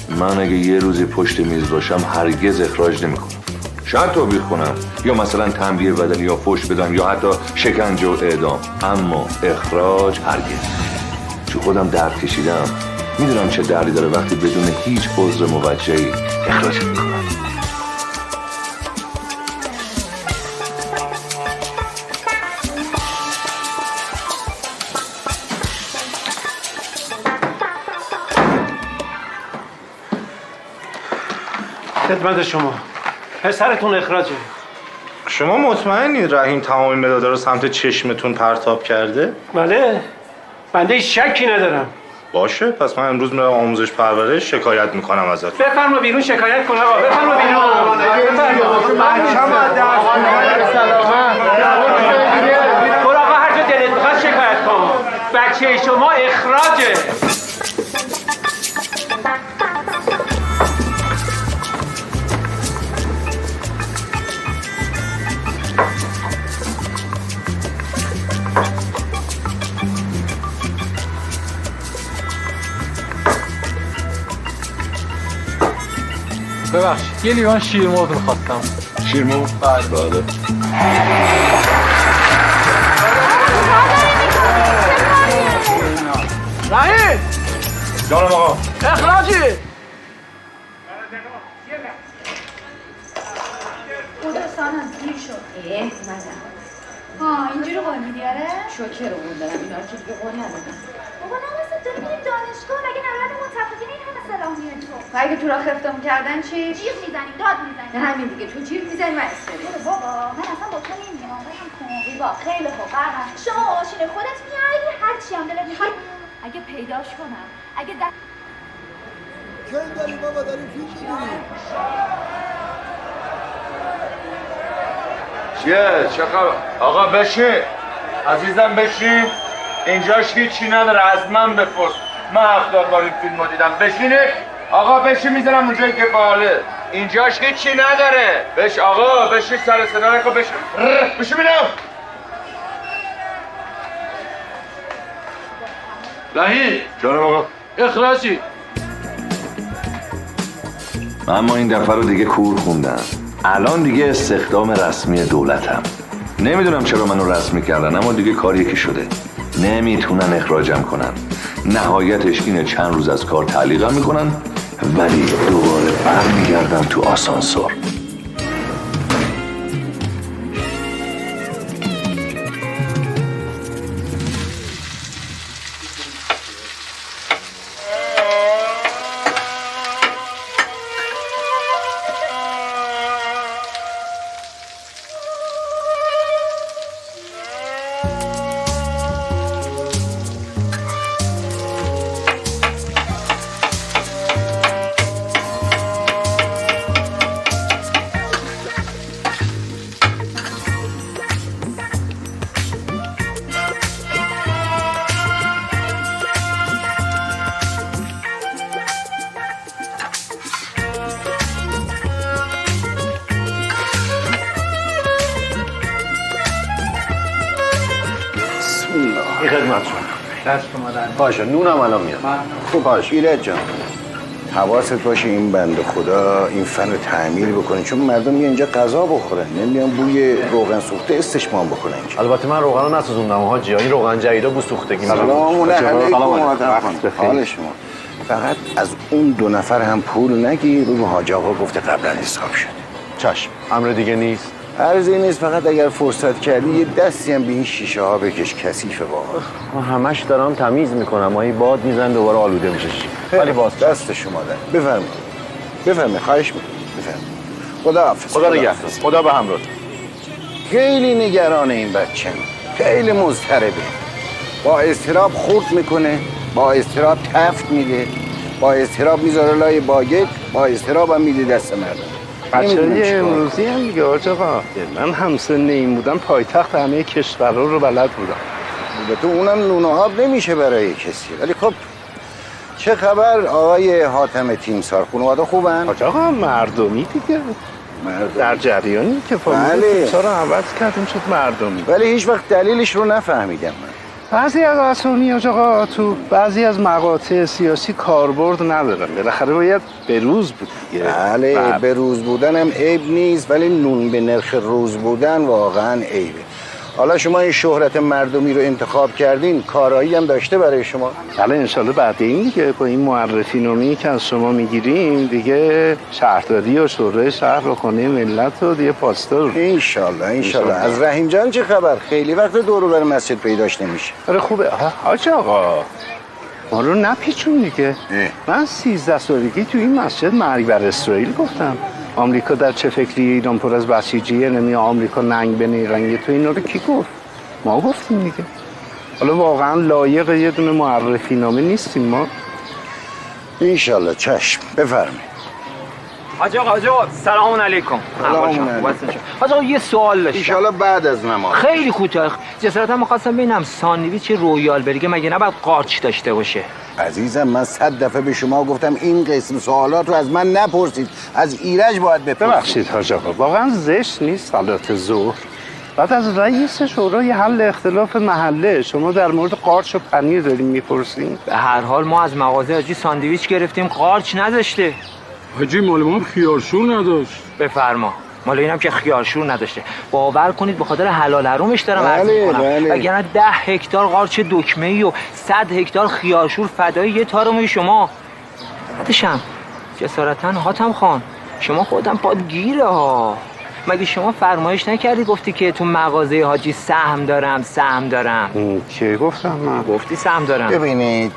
Speaker 5: من اگه یه روزی پشت میز باشم هرگز اخراج نمیکنم. شاید توبیخ کنم یا مثلا تنبیه بدن یا فحش بدم یا حتی شکنجه و اعدام، اما اخراج هرگز. چون خودم درد کشیدم، میدونم چه دردی داره وقتی بدون هیچ عذر موجهی اخراج میکنم.
Speaker 17: خدمت شما. پسرتون اخراجه.
Speaker 4: شما مطمئنید رحیم تمام مدادا رو سمت چشمتون پرتاب کرده؟
Speaker 17: بله. بنده شکی ندارم.
Speaker 4: باشه، پس من امروز میرم آموزش پرورش شکایت میکنم ازت.
Speaker 17: بفرما بیرون شکایت کن آقا. بفرما بیرون. برو آقا هر جا دلت بخواد شکایت کن. بچه شما اخراجه.
Speaker 18: ببخشید یه لیوان شیرمرغ میخواستم.
Speaker 5: شیرمرغ؟ بله.
Speaker 17: رحیم!
Speaker 5: جانم آقا.
Speaker 17: اخراجی!
Speaker 15: خدا سانم دیر شد. اینجوری قول میدی آره؟ شوکر رو قول دارم اینا رو که دیگه قول ندادم.
Speaker 11: بابا نواسه داری میری دانشگاه اگه نبرد متفقین این همه صلاح میاد تو.
Speaker 15: اگه تو را خفتمون کردن چی؟
Speaker 11: جیغ میزنیم داد میزنیم.
Speaker 15: نه همین دیگه تو جیغ میزنی من استری.
Speaker 11: بابا من اصلا با تو نمیام. برم خونه. با خیلی خوب برم. شما ماشین خودت میای هر چی هم دلت میخواد. اگه پیداش کنم. اگه
Speaker 19: کی داری بابا داریم فیلم می‌بینیم.
Speaker 3: چیه؟ چه خبر؟ آقا بشین عزیزم بشین. اینجاش هیچی نداره، از من بپرس. من 70 بار این فیلم رو دیدم. بشینید آقا، بشین میذارم اونجایی که باله. اینجاش هیچی نداره. آقا بشین، سر صدا نکن. بشین میدم.
Speaker 16: رحیم
Speaker 5: جانم آقا.
Speaker 16: اخراجی.
Speaker 5: اما این دفعه رو دیگه کور خوندم. الان دیگه استخدام رسمی دولتم. نمیدونم چرا منو رسمی کردن، اما دیگه کار یکی شده. نمیتونن اخراجم کنن. نهایتش اینه چند روز از کار تعلیقم میکنن ولی دوباره برمیگردم تو آسانسور.
Speaker 7: این خدمت شما.
Speaker 17: دست شما در
Speaker 7: باشه نونم الان میاد.
Speaker 12: خب باش ایرج جان، حواست باشه این بنده خدا این فن رو تعمیر بکنه، چون مردم میان اینجا غذا بخورن، نمیان بوی روغن سوخته استشمام بکنن اینجا.
Speaker 7: البته من روغن رو نسوزوندم حاجی، این روغن جدیدا بو سوختگی
Speaker 12: سلام علیکم آدم خان. حال شما؟ فقط از اون 2 نفر هم پول نگیر، رو حاج آقا گفته قبلا حساب شده.
Speaker 7: چشم، امر دیگه نیست.
Speaker 12: عرضی نیست، فقط اگر فرصت کردی یه دستی هم به این شیشه ها بکش، کثیفه واقعا.
Speaker 7: من همش دارم تمیز میکنم، ما این باد میزن دوباره آلوده میشه.
Speaker 12: ولی باز دست شما در. بفرمایید خواهش میکنم. بفرمایید. خداحافظ.
Speaker 7: خدا نگهدار. خدا به همراه.
Speaker 12: خیلی نگران این بچه، خیلی مضطربه، با اضطراب خورد میکنه، با اضطراب تفت میده، با اضطراب میذاره لای باگت، با اضطراب هم میده دست مردم. بچه‌های امروزی هم دیگه آج آقا، من همسن این بودم پایتخت همه کشورها رو بلد بودم. البته اونم نون و آب نمیشه برای کسی، ولی خب چه خبر آقای حاتم تیمسار، خانواده خوبن؟
Speaker 20: آج آقا مردمی دیگه، در جریانی که فامیل تیمسار رو عوض کردیم شد مردمی،
Speaker 12: ولی هیچ وقت دلیلش رو نفهمیدم من.
Speaker 20: بعضی از اسامی آج آقا تو بعضی از مقاطع سیاسی کاربرد ندارن، بالاخره باید بروز بود دیگه.
Speaker 12: بله بروز بودن هم عیب نیست، ولی نون به نرخ روز بودن واقعا عیبه. حالا شما این شهرت مردمی رو انتخاب کردین، کارایی هم داشته برای شما؟
Speaker 20: بله انشالله بعد این دیگه با این معرفی نامه‌ای که از شما میگیریم دیگه شهرداری و شورای شهر و خانه ملت و دیگه پاسدار.
Speaker 12: انشالله. از رحیم جان چه خبر؟ خیلی وقت دور و بر مسجد پیداش نمیشه.
Speaker 20: آره خوبه. حاج آقا ما رو نپیچون دیگه. من 13 سالگی تو این مسجد مرگ بر اسرائیل گفتم. آمریکا در چه فکری، ایران پر از بسیجیه، نمی آمریکا ننگ به نیرنگه، تو اینا رو کی گفت؟ ما گفتیم دیگه. حالا واقعا لایق یه دونه معرفی نامه نیستیم ما؟
Speaker 12: انشالله. چشم بفرمایید.
Speaker 21: حاج آقا سلام علیکم. حاج آقا یه سوال داشتم.
Speaker 12: انشالله بعد از نماز.
Speaker 21: خیلی کوتاه. جسارتا می‌خواستم ببینم ساندویچ رویال بریگه مگه نباید قارچ داشته باشه؟
Speaker 12: عزیزم من 100 دفعه به شما گفتم این قسم سوالات رو از من نپرسید، از ایرج باید بپرسید.
Speaker 20: ببخشید حاج آقا، واقعا زشت نیست صلات ظهر بعد از رئیس شورای حل اختلاف محله شما در مورد قارچ و پنیر داریم میپرسیم؟
Speaker 21: به هر حال ما از مغازه حاجی ساندویچ گرفتیم قارچ نداشته.
Speaker 22: حاجی مال ما خیارشور نداشت.
Speaker 21: بفرما. مال اینم که خیارشور نداشته. باور کنید به خاطر حلال حرومش دارم عرض می‌کنم. وگرنه 10 هکتار قارچ دکمه‌ای و 100 هکتار خیارشور فدای یه تارموی شما. بعدشم جسارتاً حاتم خان شما خودم پاد گیره ها. مگه شما فرمایش نکردی گفتی که تو مغازه حاجی سهم دارم؟
Speaker 20: چی گفتم من؟
Speaker 21: گفتی سهم دارم.
Speaker 12: ببینید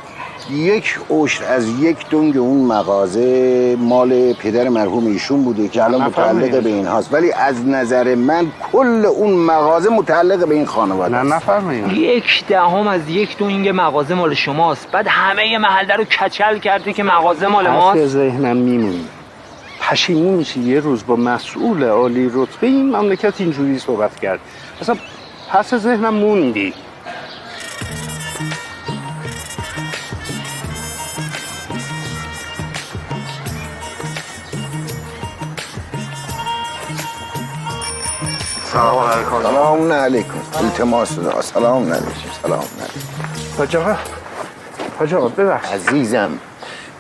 Speaker 12: 1 عشر از 1 دنگ اون مغازه مال پدر مرحوم ایشون بوده که الان متعلق به این هاست، ولی از نظر من کل اون مغازه متعلق به این خانواده است.
Speaker 20: نفرمایید.
Speaker 21: 1/10 از 1 دنگ مغازه مال شماست، بعد همه محله رو کچل کردی که مغازه مال ماست.
Speaker 20: ذهنم میمونی پشیمون میشی یه روز با مسئول عالی رتبه این مملکت اینجوری صحبت کرد. اصلا پس ذهنم موندی.
Speaker 12: سلام علیکم. التماس دارم. سلام علیکم.
Speaker 20: حاج آقا ببخشید
Speaker 12: عزیزم،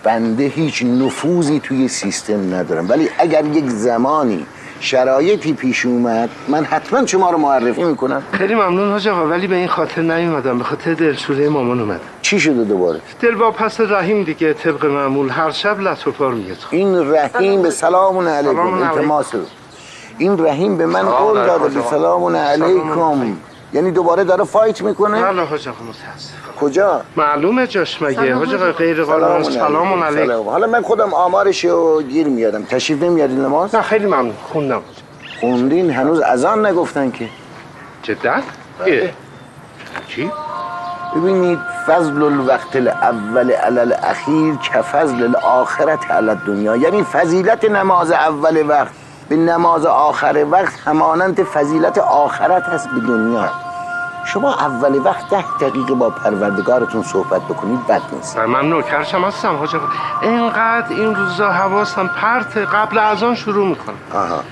Speaker 12: بنده هیچ نفوذی توی سیستم ندارم، ولی اگر یک زمانی شرایطی پیش اومد من حتما شما رو معرفی میکنم.
Speaker 20: خیلی ممنون حاج آقا، ولی به این خاطر نیومدم، به خاطر دلشوره مامان اومدم.
Speaker 12: چی شده دوباره؟
Speaker 20: دلواپس رحیم دیگه طبق معمول هر شب لطوپار میگه.
Speaker 12: این رحیم به سلام علیکم. التماس این رحیم به من قول داده به سلام علیکم، یعنی دوباره داره فایت میکنه؟
Speaker 20: بله حاج آقا متاسفم.
Speaker 12: کجا؟
Speaker 20: معلومه جاش مگه حاج آقا غیر قانون. سلام علیکم.
Speaker 12: حالا من خودم آمارشو گیر میادم. تشریف نمیارین نماز؟
Speaker 20: نه خیلی ممنون. خوندم.
Speaker 12: خوندین؟ هنوز اذان نگفتن که.
Speaker 20: جدا؟ چی؟
Speaker 12: ببینید فضل الوقت الاول علی الاخیر که فضل الاخرت علی الدنیا، یعنی فضیلت نماز اول وقت به نماز آخر وقت همانند فضیلت آخرت هست به دنیا. شما اول وقت 10 دقیقه با پروردگارتون صحبت بکنید بد نیست.
Speaker 20: من نوکرشم هستم حاج آقا. اینقدر این روزا حواسم پرت قبل اذان شروع میکنم.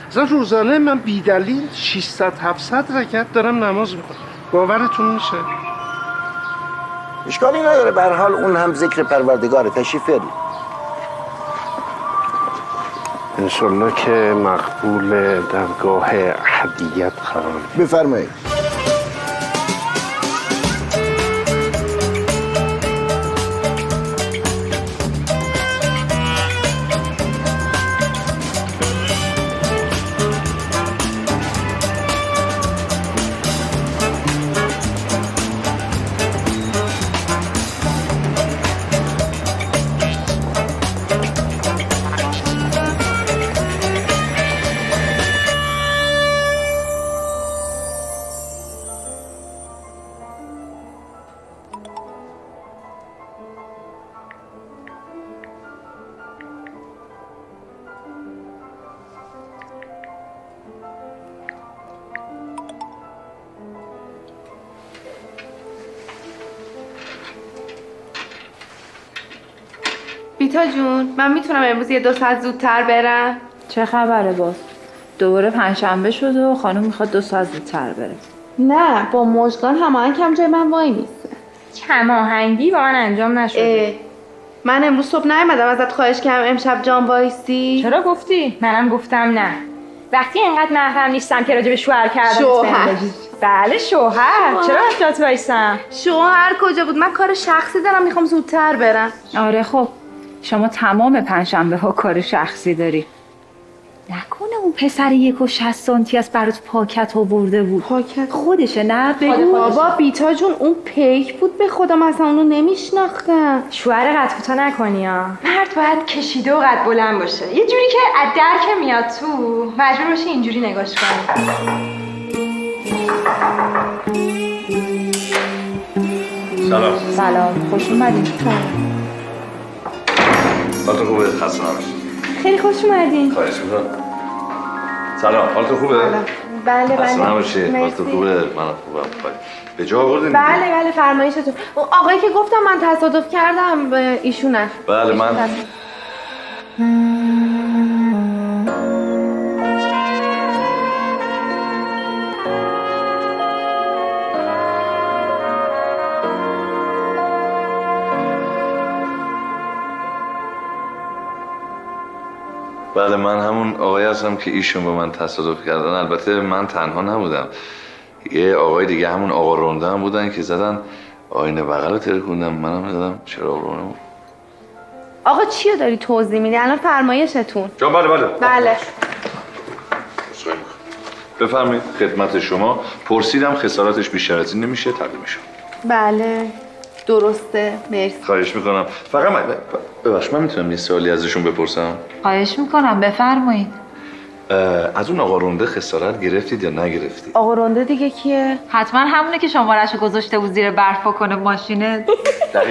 Speaker 20: اصلا روزانه من بیدلیل 600-700 رکعت دارم نماز میکنم. باورتون میشه؟
Speaker 1: اشکالی نداره، به هر حال اون هم ذکر پروردگاره. تشریف بیارید.
Speaker 12: انشالله که مقبول درگاه احدیت قرار بگیره.
Speaker 1: بفرمایید.
Speaker 10: بیتا جون، من میتونم امروز یه 2 ساعت زودتر برم؟
Speaker 15: چه خبره باز؟ دوباره پنجشنبه شده و خانم میخواد 2 ساعت زودتر بره.
Speaker 10: نه، با مژگان هماهنگ کم جای من وای نیسته.
Speaker 15: هماهنگی با من انجام نشده.
Speaker 10: من امروز صبح نیومدم ازت خواهش کردم امشب جان وایسی.
Speaker 15: چرا گفتی؟ منم گفتم نه. وقتی اینقدر محرم نیستم که راجع به شوهر کردن
Speaker 10: شوهر.
Speaker 15: بله شوهر. چرا جات وایسم؟
Speaker 10: شوهر کجا بود؟ من کار شخصی دارم، میخوام زودتر برم.
Speaker 15: آره خب شما تمام پنجشنبه ها کار شخصی داری. نکنه اون پسر 1.60 سانتی از برات پاکت آورده بود؟
Speaker 10: پاکت
Speaker 15: خودشه نه بگو.
Speaker 10: بابا بیتا جون اون پیک بود، به خدا مثلا اونو نمیشناختم.
Speaker 15: شوهر قد کوتاه نکنی ها. مرد باید کشیده و قد بلند باشه، یه جوری که از درک میاد تو مجبور باشه اینجوری نگاش کنی. سلام خوش اومدین.
Speaker 5: حالت خوبه؟ خسته نباشید.
Speaker 15: خیلی خوش اومدین.
Speaker 5: خواهش میکنم. سلام، حالت خوبه؟
Speaker 10: بله
Speaker 5: خسته نباشید. حالت خوبه؟ من خوبم. به جا آوردین؟
Speaker 10: بله فرمایشتون. آقایی که گفتم من تصادف کردم ایشونن.
Speaker 5: بله من بله من همون آقایی هستم که ایشون به من تصادف کردن. البته من تنها نبودم، یه آقای دیگه همون آقا رونده هم بودن که زدن آینه بغل رو ترکوندم، منم زدم چراغ رونه بود.
Speaker 10: آقا چی رو داری توضیح میدی؟ الان فرمایشتون.
Speaker 5: جان بله
Speaker 10: بله
Speaker 5: بفرمایید خدمت شما. پرسیدم خسارتش بیشتر از این نمیشه، تقدیم شما.
Speaker 10: بله درسته، مرسی.
Speaker 5: خواهش میکنم. فقط ببخش من میتونم یه سوالی ازشون بپرسم؟
Speaker 15: خواهش میکنم بفرمایید.
Speaker 5: از اون آقا رونده خسارت گرفتید یا نگرفتید؟
Speaker 10: آقا رونده دیگه کیه؟
Speaker 15: حتما همونه که شماره‌شو گذاشته بود زیر برف کنه ماشینه.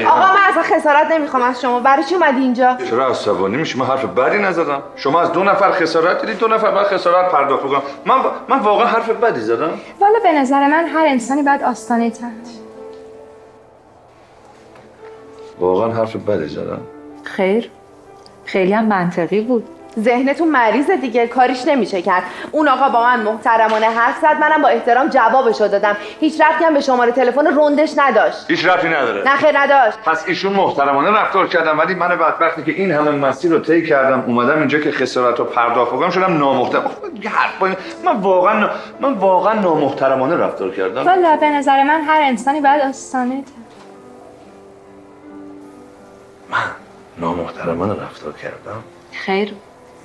Speaker 10: آقا من اصلا خسارت نمیخوام از شما. برای چی اومدی اینجا؟
Speaker 5: چرا عصبانی میشی؟ من حرف بدی نزدم. شما از 2 نفر خسارت دیدید، 2 نفر بعد خسارت پرداخت بکنم. من واقعا حرف بدی زدم؟
Speaker 15: والا به نظر من هر انسانی باید آستانه تنش.
Speaker 5: واقعا حرف بدی زدم؟
Speaker 15: خیر خیلی هم منطقی بود.
Speaker 10: ذهنتون مریضه دیگه، کاریش نمیشه کرد. اون آقا با من محترمانه حرف زد، منم با احترام جوابشو دادم. هیچ ربطی هم به شماره تلفن روندش نداشت.
Speaker 5: هیچ ربطی نداره.
Speaker 10: نه خیر نداشت.
Speaker 5: پس ایشون محترمانه رفتار کردن، ولی من بدبختی که این همه مسیر رو طی کردم اومدم اینجا که خسارت رو پرداخت کنم شدم نامحترم. یه حرف من واقعا نامحترمانه رفتار کردم.
Speaker 15: والا به نظر من هر انسانی باید آستانه تنش.
Speaker 5: من نامحترمانه رفتار کردم؟
Speaker 15: خیر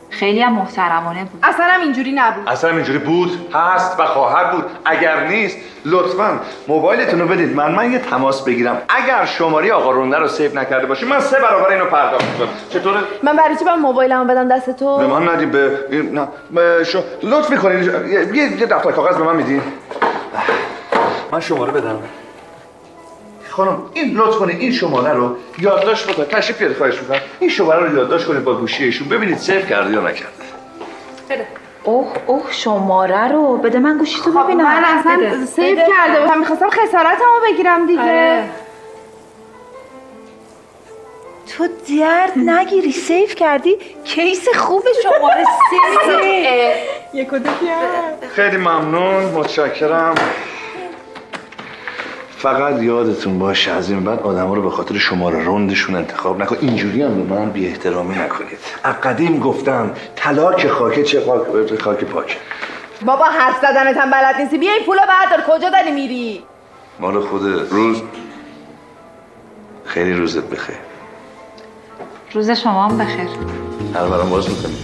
Speaker 15: خیلی هم محترمانه بود.
Speaker 10: اصلا هم اینجوری نبود.
Speaker 5: اصلا اینجوری بود، هست و خواهد بود. اگر نیست لطفاً موبایلتون رو بدید من یه تماس بگیرم. اگر شماره آقا رونده رو سیو نکرده باشی من 3 برابر اینو پرداخت می‌کنم. چطوره؟
Speaker 10: من برای چی باید موبایلمو بدم دست تو؟
Speaker 5: به من ندی. لطف می‌کنید یه دفتر کاغذ به من میدی؟ من شماره بدم. خانم این لطف کنید این شماره رو یادداشت بکنید. تشریف بیارید خواهش می‌کنم. این شماره رو یادداشت کنید با گوشی ایشون ببینید سیو کرده یا نکرده.
Speaker 10: بده.
Speaker 15: اوه شماره رو بده من گوشی تو ببینم.
Speaker 10: من اصلا سیو کرده بودم، می‌خواستم خسارتمو بگیرم دیگه.
Speaker 8: تو درد نگیری، سیو کردی، کیس خوب شماره 3.
Speaker 5: خیلی ممنون، متشکرم.
Speaker 3: فقط یادتون باشه از این بعد آدما رو به خاطر شماره رندشون انتخاب نکن. اینجوری هم به من بی احترامی نکنید. از قدیم گفتم طلا که خاکه چه خاک پاکه.
Speaker 10: بابا حرف زدنت هم بلد نیستی. بیا این پولو بردار. کجا داری میری؟
Speaker 3: مال خودت. روز خیلی روزت بخیر.
Speaker 15: روز شما هم بخیر.
Speaker 3: هر برام باز میکنی.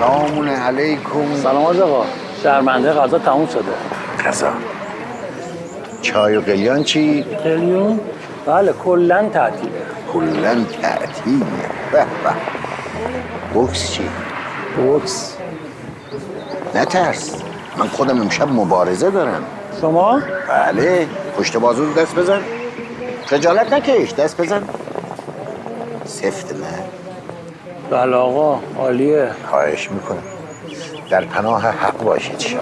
Speaker 13: سلام علیکم.
Speaker 18: سلام آقا. شرمنده غذا تموم شده.
Speaker 1: غذا چای و قلیان چی؟
Speaker 18: قلیون؟ بله کلن تعطیله.
Speaker 1: کلن تعطیله. به به. بوکس چی؟
Speaker 18: بوکس
Speaker 1: نترس، من خودم امشب مبارزه دارم.
Speaker 18: شما؟
Speaker 1: بله. پشت بازو رو دست بزن. خجالت نکش، دست بزن. سفت نه.
Speaker 18: بله آقا عالیه.
Speaker 1: خواهش میکنم. در پناه حق باشید شما.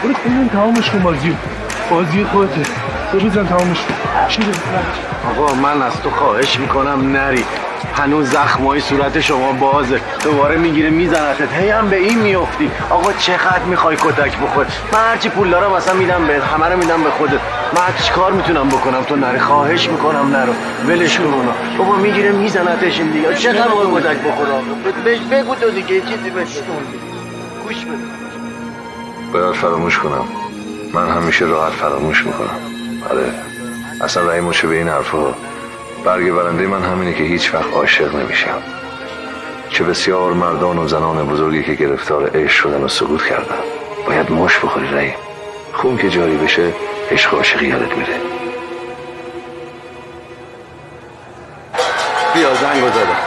Speaker 4: برو تمامش کن بازی خودته. بزن تمامش کن. چی
Speaker 20: آقا من از تو خواهش میکنم نری. هنوز زخمای صورت شما بازه. دوباره میگیره میزنتت. هی هم به این میافتی. آقا چقدر میخوای کتک بخور؟ من هرچی پول دارم اصلا میدم به همه رو میدم به خودت. من چیکار میتونم بکنم تو نری؟ خواهش میکنم نرو. ولش کن اونا. بابا میگیره میزنتش این دیگه. چقدر باید کتک بخور آقا؟ بهش بگو تو دیگه چیزی بهش گوش بده.
Speaker 5: باید فراموش کنم. من همیشه راحت فراموش میکنم. آره اصلا رأی مچه به این حرفا. برگ برنده من همینه که هیچ وقت عاشق نمیشم. چه بسیار مردان و زنان بزرگی که گرفتار عشق شدن و سقوط کردن. باید مش بخوری رأی. خون که جاری بشه عشق عاشقی یادت میره.
Speaker 20: بیا زنگو زدم.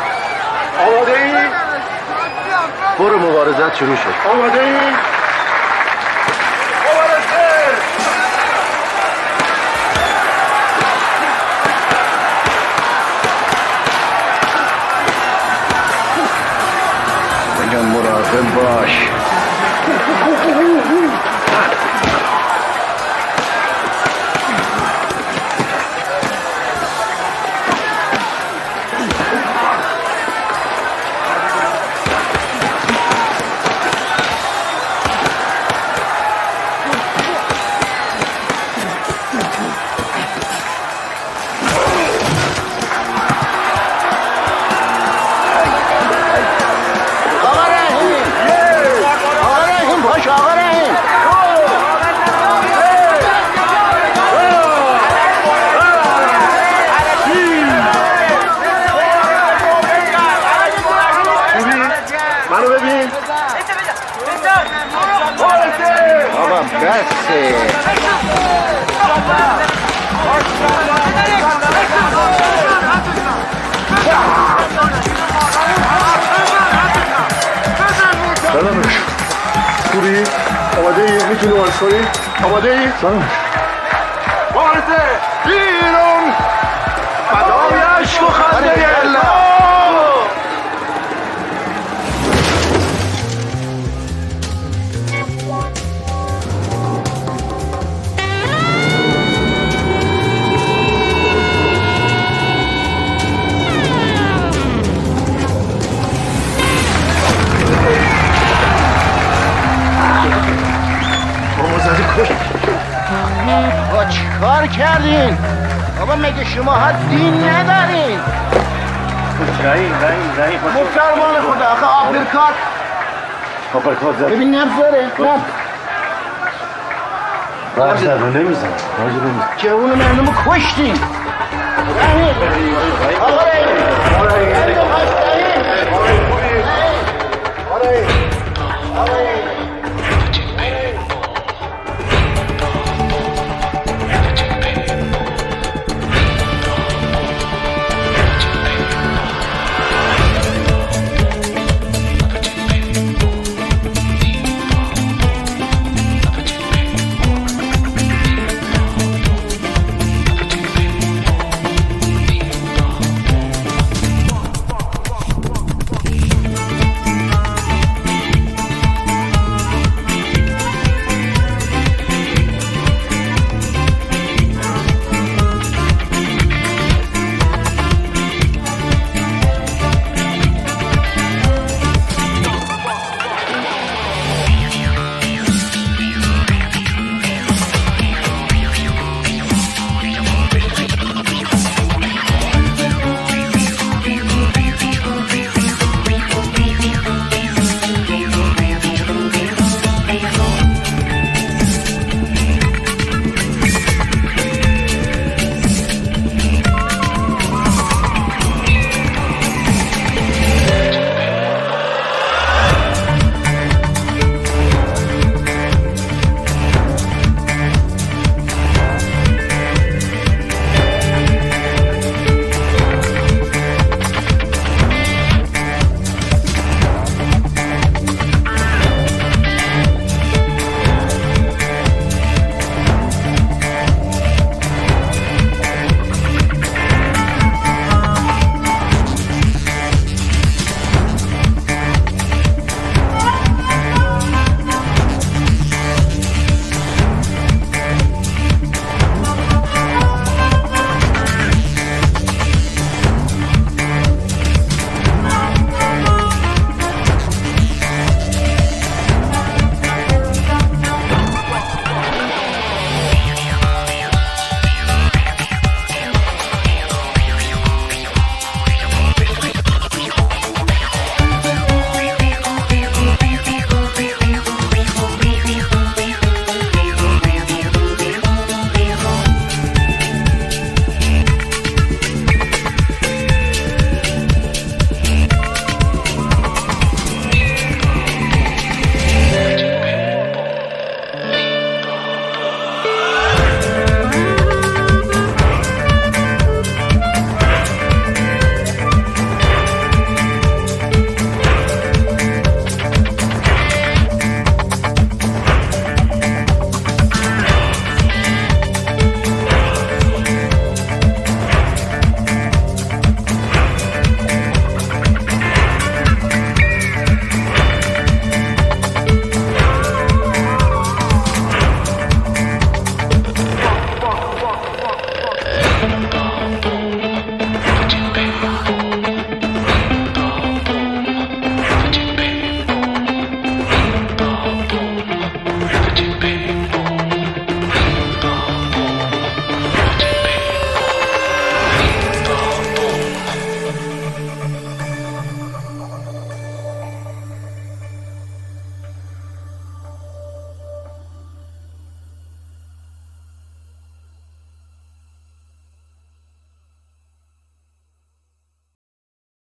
Speaker 20: آماده ای؟ برو مبارزت شروع شد.
Speaker 4: آماده ای؟
Speaker 1: مراقب باش.
Speaker 20: منو ببین.
Speaker 1: آقا بسه.
Speaker 3: میتونی وارد کنی؟ آماده ای؟ وارده بیرون فدای عشق و خنده الله.
Speaker 1: با چیکار کردین؟ بابا مگه شما ها دین ندارین؟ مفرمان خدا آخه آپرکات زد ببین نبض داره
Speaker 3: نبض زد نمیزن
Speaker 1: جوون مردم رو کشتین آقا